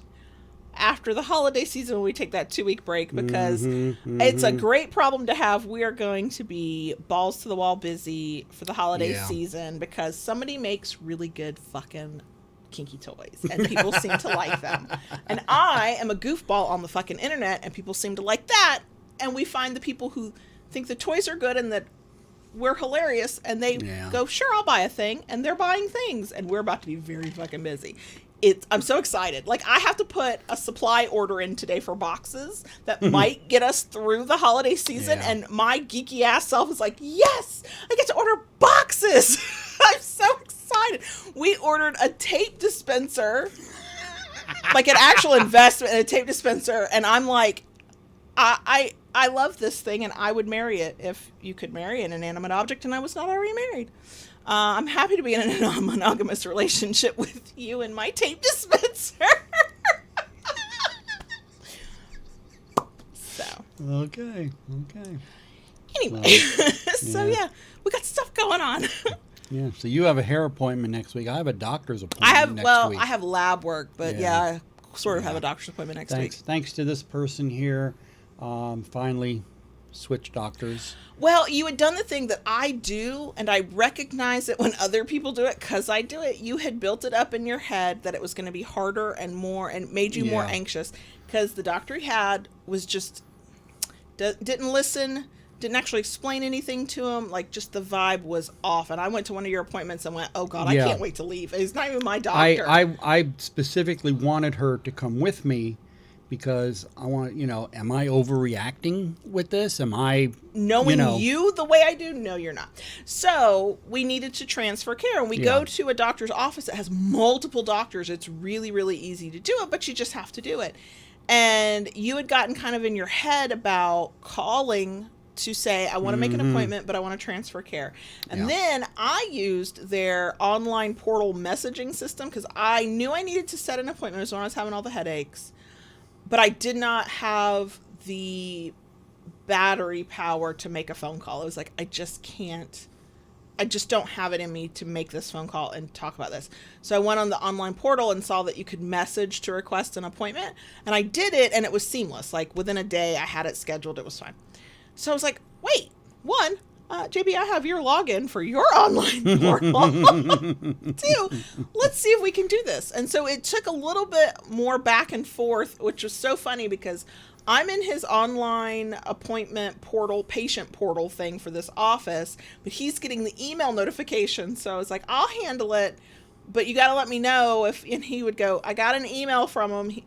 after the holiday season when we take that 2-week break, because it's a great problem to have. We are going to be balls to the wall busy for the holiday season because somebody makes really good fucking kinky toys and people seem to like them, and I am a goofball on the fucking internet and people seem to like that, and we find the people who think the toys are good and that we're hilarious, and they go, sure, I'll buy a thing, and they're buying things, and we're about to be very fucking busy. I'm so excited. Like, I have to put a supply order in today for boxes that might get us through the holiday season, and my geeky ass self is like, yes, I get to order boxes. I'm so excited. We ordered a tape dispenser, like an actual investment in a tape dispenser, and I'm like, I love this thing, and I would marry it if you could marry an inanimate object and I was not already married. I'm happy to be in a non-monogamous relationship with you and my tape dispenser. So. Okay. Anyway, so yeah, we got stuff going on. Yeah. So you have a hair appointment next week. I have a doctor's appointment next week. I have lab work, but I sort of have a doctor's appointment next week. Thanks to this person here, finally switch doctors. Well, you had done the thing that I do, and I recognize it when other people do it because I do it. You had built it up in your head that it was going to be harder and more, and made you more anxious because the doctor he had was just didn't listen, didn't actually explain anything to him. Like, just the vibe was off. And I went to one of your appointments and went, oh God, I can't wait to leave. He's not even my doctor. I specifically wanted her to come with me because I want, am I overreacting with this? Am I... Knowing you the way I do? No, you're not. So we needed to transfer care, and we go to a doctor's office that has multiple doctors. It's really, really easy to do it, but you just have to do it. And you had gotten kind of in your head about calling to say, I want to make an appointment, but I want to transfer care. And then I used their online portal messaging system because I knew I needed to set an appointment when I was having all the headaches. But I did not have the battery power to make a phone call. It was like, I just don't have it in me to make this phone call and talk about this. So I went on the online portal and saw that you could message to request an appointment. And I did it, and it was seamless. Like, within a day, I had it scheduled. It was fine. So I was like, wait, one, JB, I have your login for your online portal. 2, let's see if we can do this. And so it took a little bit more back and forth, which was so funny because I'm in his online appointment portal, patient portal thing for this office, but he's getting the email notification. So I was like, I'll handle it, but you got to let me know if, and he would go, I got an email from him.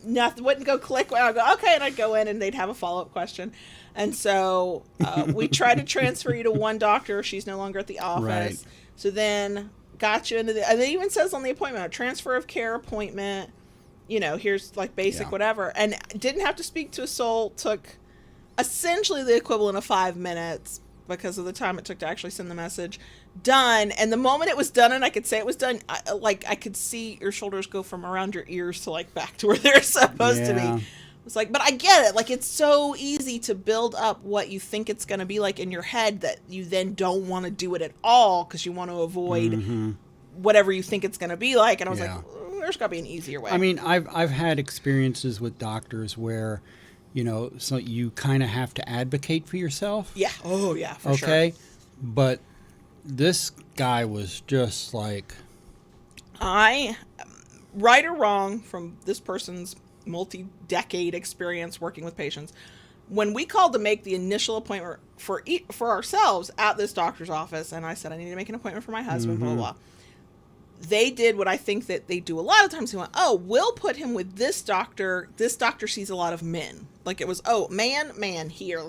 nothing wouldn't go click. I'd go, okay, and I'd go in and they'd have a follow-up question. And so we tried to transfer you to one doctor. She's no longer at the office. Right. So then got you into the, and it even says on the appointment, a transfer of care appointment, you know, here's like basic whatever. And didn't have to speak to a soul. Took essentially the equivalent of 5 minutes because of the time it took to actually send the message. Done. And the moment it was done and I could say it was done, I could see your shoulders go from around your ears to like back to where they're supposed to be. It's like, but I get it. Like, it's so easy to build up what you think it's going to be like in your head that you then don't want to do it at all because you want to avoid whatever you think it's going to be like. And I was like, there's got to be an easier way. I mean, I've had experiences with doctors where, you know, so you kind of have to advocate for yourself. Yeah. Oh, yeah, for sure. Okay. But this guy was just like, right or wrong from this person's multi-decade experience working with patients, when we called to make the initial appointment for ourselves at this doctor's office, and I said I need to make an appointment for my husband, blah, blah, blah, they did what I think that they do a lot of times. They went, oh, we'll put him with this doctor. This doctor sees a lot of men. Like it was, oh, man, here.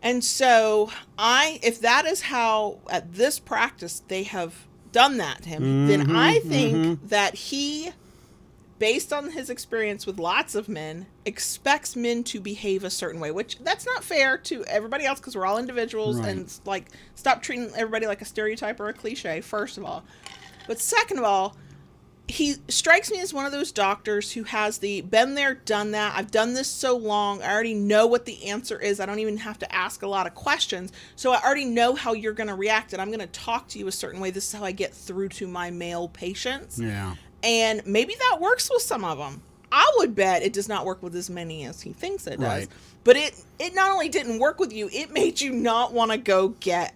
And so if that is how at this practice they have done that to him, then I think that he, based on his experience with lots of men, expects men to behave a certain way, which that's not fair to everybody else because we're all individuals and like stop treating everybody like a stereotype or a cliche, first of all. But second of all, he strikes me as one of those doctors who has the been there, done that. I've done this so long. I already know what the answer is. I don't even have to ask a lot of questions. So I already know how you're going to react and I'm going to talk to you a certain way. This is how I get through to my male patients. yeah. And maybe that works with some of them. I would bet it does not work with as many as he thinks it does. Right. But it not only didn't work with you, it made you not want to go get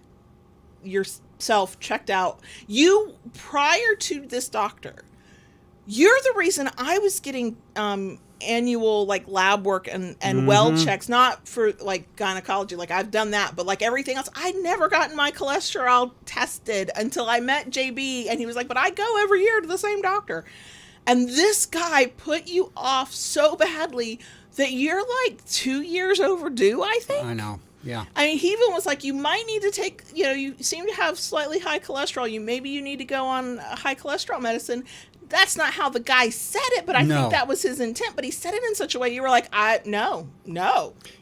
yourself checked out. You, prior to this doctor, you're the reason I was getting annual like lab work and well checks, not for like gynecology, like I've done that, but like everything else, I'd never gotten my cholesterol tested until I met JB, and he was like, but I go every year to the same doctor. And this guy put you off so badly that you're like 2 years overdue, I think. I know. Yeah. I mean, he even was like, you might need to take, you know, you seem to have slightly high cholesterol. Maybe you need to go on high cholesterol medicine. That's not how the guy said it, but I think that was his intent. But he said it in such a way you were like, no.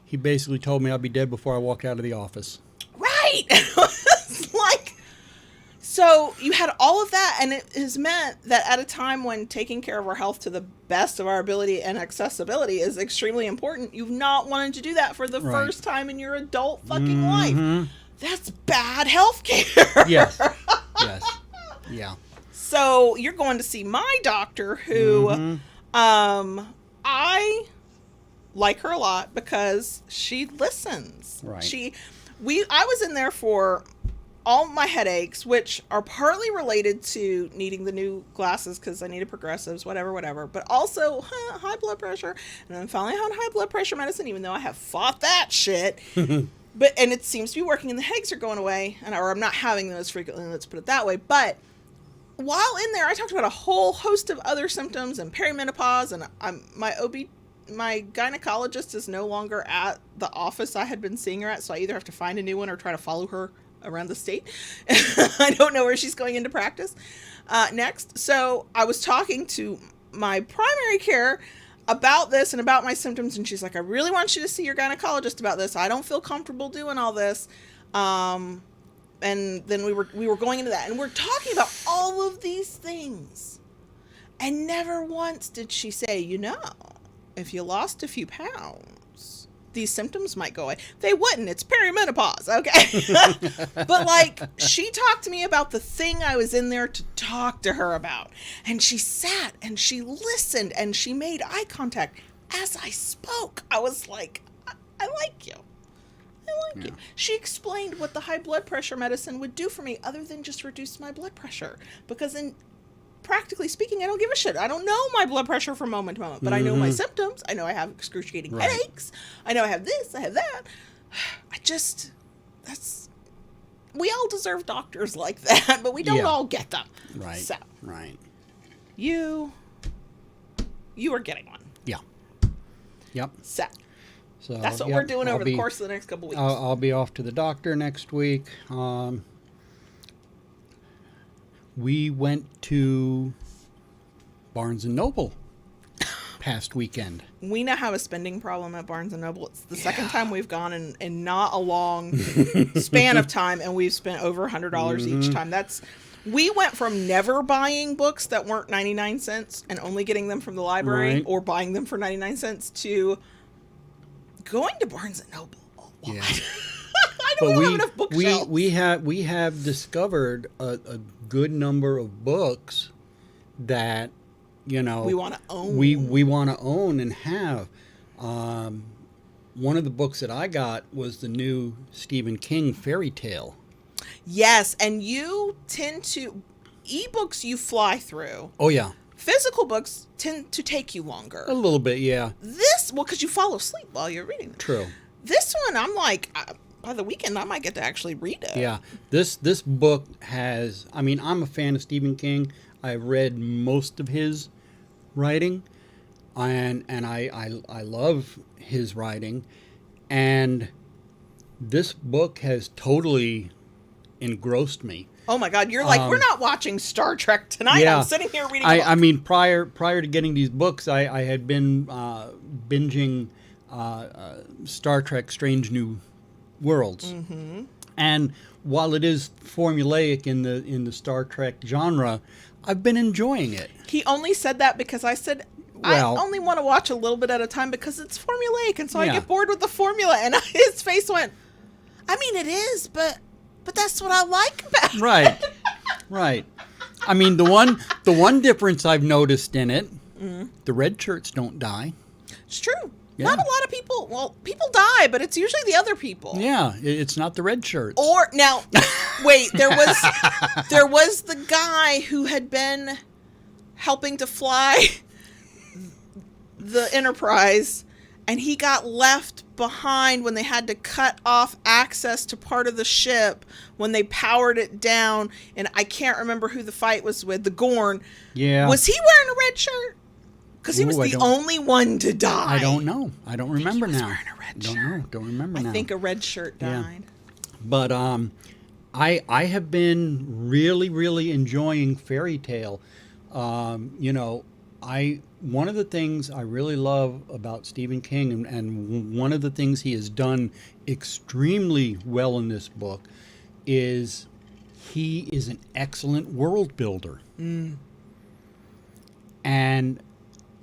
He basically told me I'd be dead before I walked out of the office. Right. It's like, so you had all of that, and it has meant that at a time when taking care of our health to the best of our ability and accessibility is extremely important, you've not wanted to do that for the first time in your adult fucking life. That's bad health care. Yes. Yeah. So you're going to see my doctor who, I like her a lot because she listens. Right. I was in there for all my headaches, which are partly related to needing the new glasses because I needed progressives, whatever, but also high blood pressure. And I'm finally on high blood pressure medicine, even though I have fought that shit. And it seems to be working and the headaches are going away, or I'm not having them as frequently, let's put it that way. But while in there, I talked about a whole host of other symptoms and perimenopause, and my gynecologist is no longer at the office I had been seeing her at, so I either have to find a new one or try to follow her around the state. I don't know where she's going into practice next. So I was talking to my primary care about this and about my symptoms, and she's like, I really want you to see your gynecologist about this. I don't feel comfortable doing all this. And then we were going into that, and we're talking about all of these things. And never once did she say, you know, if you lost a few pounds, these symptoms might go away. They wouldn't. It's perimenopause, okay? But like, she talked to me about the thing I was in there to talk to her about. And she sat and she listened and she made eye contact as I spoke. I was like, I like you. You. She explained what the high blood pressure medicine would do for me other than just reduce my blood pressure. Because practically speaking, I don't give a shit. I don't know my blood pressure from moment to moment, but I know my symptoms. I know I have excruciating headaches. I know I have this, I have that. We all deserve doctors like that, but we don't all get them. Right. So, right. you you are getting one. Yeah. Yep. So That's what we're doing over the course of the next couple weeks. I'll be off to the doctor next week. We went to Barnes & Noble past weekend. We now have a spending problem at Barnes & Noble. It's the second time we've gone in not a long span of time, and we've spent over $100 each time. We went from never buying books that weren't 99 cents and only getting them from the library or buying them for 99 cents to going to Barnes & Noble a lot. Yeah. I don't have enough bookshelves. We have discovered a good number of books that, you know, we want to own. We want to own and have. One of the books that I got was the new Stephen King fairy tale. Yes, and you tend to ebooks you fly through. Oh yeah. Physical books tend to take you longer. A little bit, yeah. Because you fall asleep while you're reading them. True. This one, I'm like, by the weekend, I might get to actually read it. Yeah. This book has, I mean, I'm a fan of Stephen King. I've read most of his writing, and I love his writing. And this book has totally engrossed me. Oh my God, you're like, we're not watching Star Trek tonight. Yeah. I'm sitting here reading a book. I mean, prior to getting these books, I had been binging Star Trek Strange New Worlds. Mm-hmm. And while it is formulaic in the Star Trek genre, I've been enjoying it. He only said that because I said, I only want to watch a little bit at a time because it's formulaic, and so I get bored with the formula. And his face went, I mean, it is, but that's what I like about it. Right. I mean, the one difference I've noticed in it, the red shirts don't die. It's true. Yeah. Not a lot of people. Well, people die, but it's usually the other people. Yeah, it's not the red shirts. Or now, wait, there was the guy who had been helping to fly the Enterprise, and he got left behind when they had to cut off access to part of the ship when they powered it down. And I can't remember who the fight was with. The Gorn. Yeah. Was he wearing a red shirt? Because he was the only one to die. I don't know. I don't remember now. Wearing a red shirt. Don't remember now. I think a red shirt died. Yeah. But I have been really, really enjoying Fairy Tale. You know, one of the things I really love about Stephen King, and one of the things he has done extremely well in this book, is he is an excellent world builder. And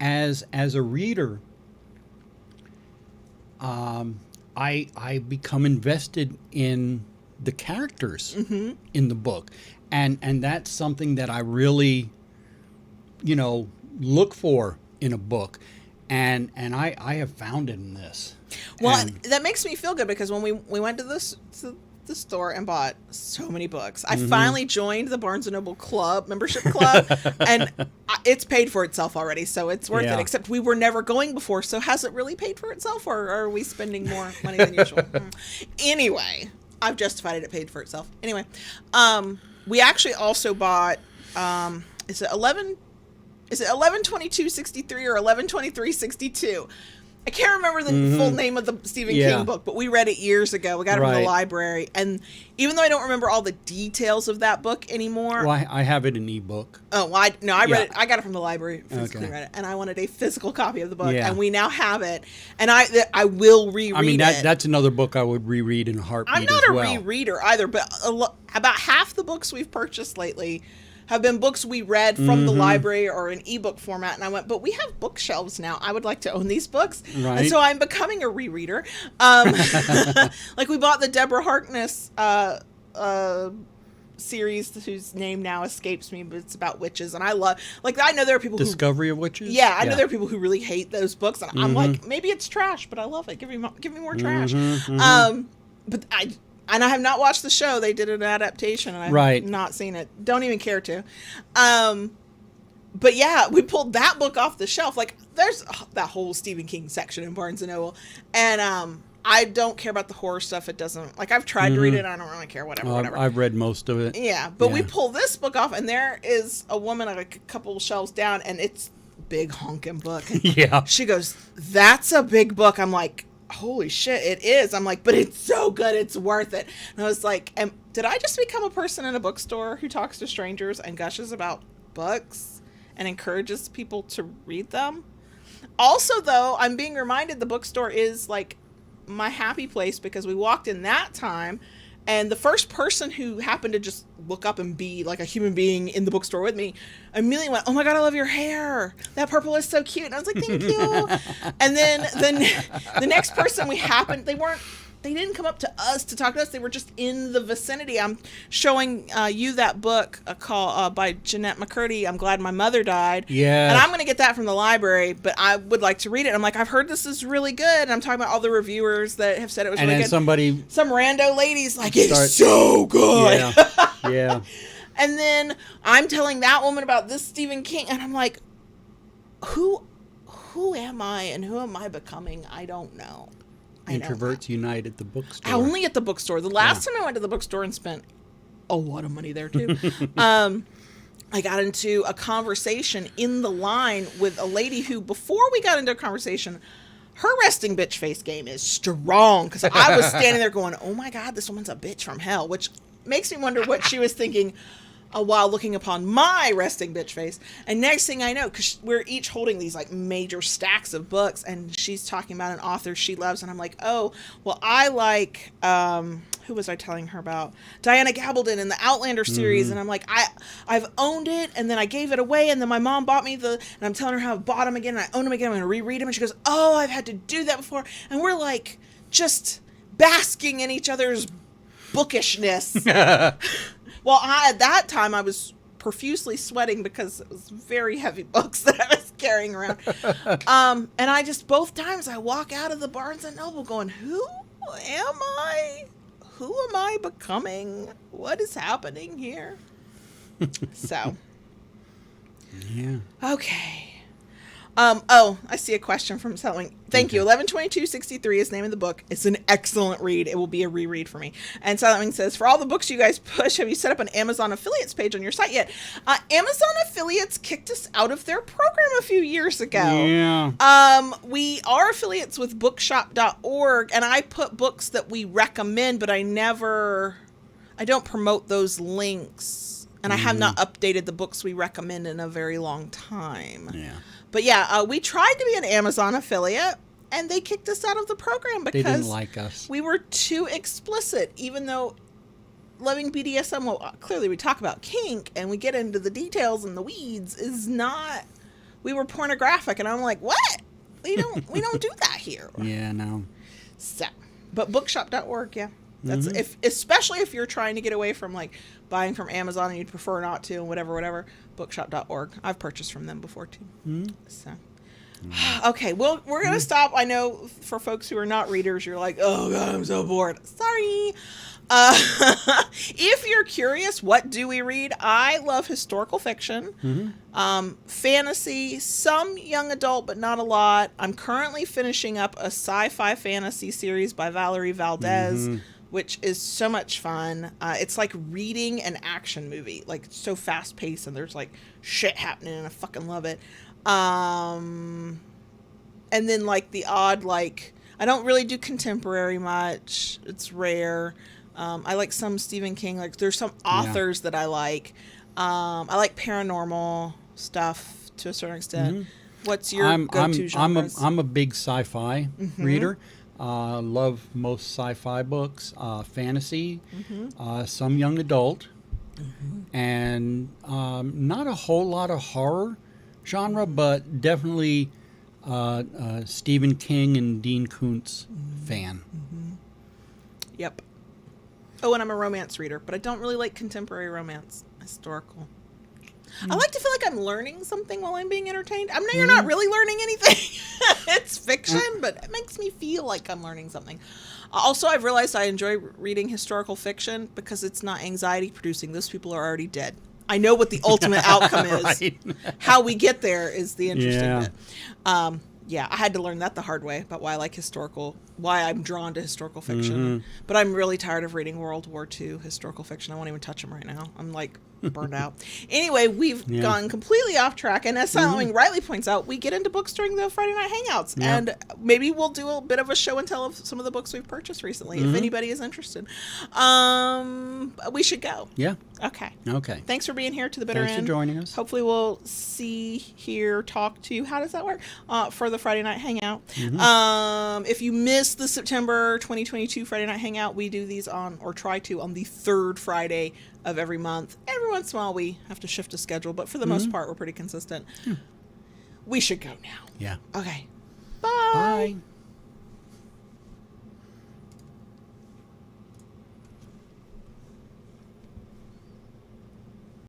as a reader, I become invested in the characters in the book, and that's something that I really, you know, look for in a book, and I have found it in this. Well, that makes me feel good because when we went to the store and bought so many books, I finally joined the Barnes & Noble membership club, and it's paid for itself already, so it's worth it. Except we were never going before, so has it really paid for itself, or are we spending more money than usual? Anyway, I've justified it paid for itself. Anyway, we actually also bought, is it 11/22/63 or 11/23/62? I can't remember the full name of the Stephen King book, but we read it years ago. We got it from the library, and even though I don't remember all the details of that book anymore, well, I have it in ebook. Oh, I read it. I got it from the library. Physically read it, and I wanted a physical copy of the book, and we now have it. And I will reread it. I mean, that's another book I would reread in a heartbeat. I'm not a rereader either, but about half the books we've purchased lately have been books we read from the library or in ebook format, and I went, but we have bookshelves now. I would like to own these books, and so I'm becoming a rereader. Like we bought the Deborah Harkness series, whose name now escapes me, but it's about witches, and I love. Like I know there are people Discovery of Witches. Yeah, I know there are people who really hate those books, and I'm like, maybe it's trash, but I love it. Give me more trash. But I have not watched the show. They did an adaptation, and I've not seen it. Don't even care to. But yeah, we pulled that book off the shelf. Like, there's that whole Stephen King section in Barnes & Noble. And I don't care about the horror stuff. It doesn't... Like, I've tried to read it. I don't really care. Whatever. I've read most of it. Yeah. But we pull this book off, and there is a woman like a couple shelves down, and it's big honking book. And Yeah. she goes, that's a big book. I'm like, holy shit, it is. I'm like, but it's so good, it's worth it. And I was like, did I just become a person in a bookstore who talks to strangers and gushes about books and encourages people to read them? Also, though, I'm being reminded the bookstore is like my happy place, because we walked in that time and the first person who happened to just look up and be like a human being in the bookstore with me immediately went, oh my God, I love your hair. That purple is so cute. And I was like, thank you. And then the next person they didn't come up to us to talk to us. They were just in the vicinity. I'm showing you that book by Jeanette McCurdy, I'm Glad My Mother Died. Yeah. And I'm going to get that from the library, but I would like to read it. I'm like, I've heard this is really good. And I'm talking about all the reviewers that have said it was really good. And some rando ladies like, it's so good. Yeah. Yeah. And then I'm telling that woman about this Stephen King, and I'm like, who am I and who am I becoming? I don't know. Introverts Unite at the bookstore. Only at the bookstore. The last time I went to the bookstore and spent a lot of money there too, I got into a conversation in the line with a lady who, before we got into a conversation, her resting bitch face game is strong, because I was standing there going, oh my God, this woman's a bitch from hell, which makes me wonder what she was thinking while looking upon my resting bitch face. And next thing I know, because we're each holding these like major stacks of books, and she's talking about an author she loves, and I'm like, oh, well, I like, who was I telling her about? Diana Gabaldon in the Outlander series. And I'm like, I've owned it, and then I gave it away, and then my mom bought me and I'm telling her how I bought them again, and I own them again, I'm going to reread them, and she goes, oh, I've had to do that before. And we're like just basking in each other's bookishness. Well, at that time, I was profusely sweating because it was very heavy books that I was carrying around. And I just, both times I walk out of the Barnes & Noble going, who am I? Who am I becoming? What is happening here? So. Yeah. Okay. I see a question from Selling. Thank you. 112263 is the name of the book. It's an excellent read. It will be a reread for me. And Selling says, for all the books you guys push, have you set up an Amazon affiliates page on your site yet? Amazon affiliates kicked us out of their program a few years ago. Yeah. We are affiliates with bookshop.org, and I put books that we recommend, but I don't promote those links. And I have not updated the books we recommend in a very long time. Yeah. But yeah, we tried to be an Amazon affiliate, and they kicked us out of the program because they didn't like us. We were too explicit, even though loving BDSM, well, clearly we talk about kink, and we get into the details and the weeds, is not, we were pornographic, and I'm like, what? We don't do that here. Yeah, no. So, but bookshop.org, yeah. That's especially if you're trying to get away from like buying from Amazon and you'd prefer not to, and whatever, bookshop.org. I've purchased from them before too. So, okay, well, we're going to stop. I know for folks who are not readers, you're like, oh God, I'm so bored. Sorry. If you're curious, what do we read? I love historical fiction, fantasy, some young adult, but not a lot. I'm currently finishing up a sci-fi fantasy series by Valerie Valdez, which is so much fun. It's like reading an action movie, like so fast paced, and there's like shit happening, and I fucking love it. And then like the odd, like, I don't really do contemporary much. It's rare. I like some Stephen King. Like there's some authors that I like. I like paranormal stuff to a certain extent. What's your go-to genres? I'm a big sci-fi reader. Love most sci-fi books. Fantasy, some young adult, and not a whole lot of horror genre, but definitely Stephen King and Dean Koontz fan. Yep. Oh, and I'm a romance reader, but I don't really like contemporary romance, historical. I like to feel like I'm learning something while I'm being entertained. I mean, you're not really learning anything. It's fiction, but it makes me feel like I'm learning something. Also, I've realized I enjoy reading historical fiction because it's not anxiety producing. Those people are already dead. I know what the ultimate outcome is. Right. How we get there is the interesting bit. Yeah, I had to learn that the hard way about why I'm drawn to historical fiction. But I'm really tired of reading World War II historical fiction. I won't even touch them right now. I'm like burned out. Anyway, we've gone completely off track. And as Silent Wing rightly points out, we get into books during the Friday night hangouts. Yeah. And maybe we'll do a bit of a show and tell of some of the books we've purchased recently, if anybody is interested. We should go. Yeah. Okay. Okay. Thanks for being here to the bitter Thanks end. for joining us. Hopefully we'll see, hear, talk to you. How does that work? For the Friday night hangout. If you missed the September 2022 Friday night hangout, we do these on the third Friday of every month. Every once in a while we have to shift a schedule, but for the most part we're pretty consistent. We should go now. Yeah. Okay. Bye. Bye.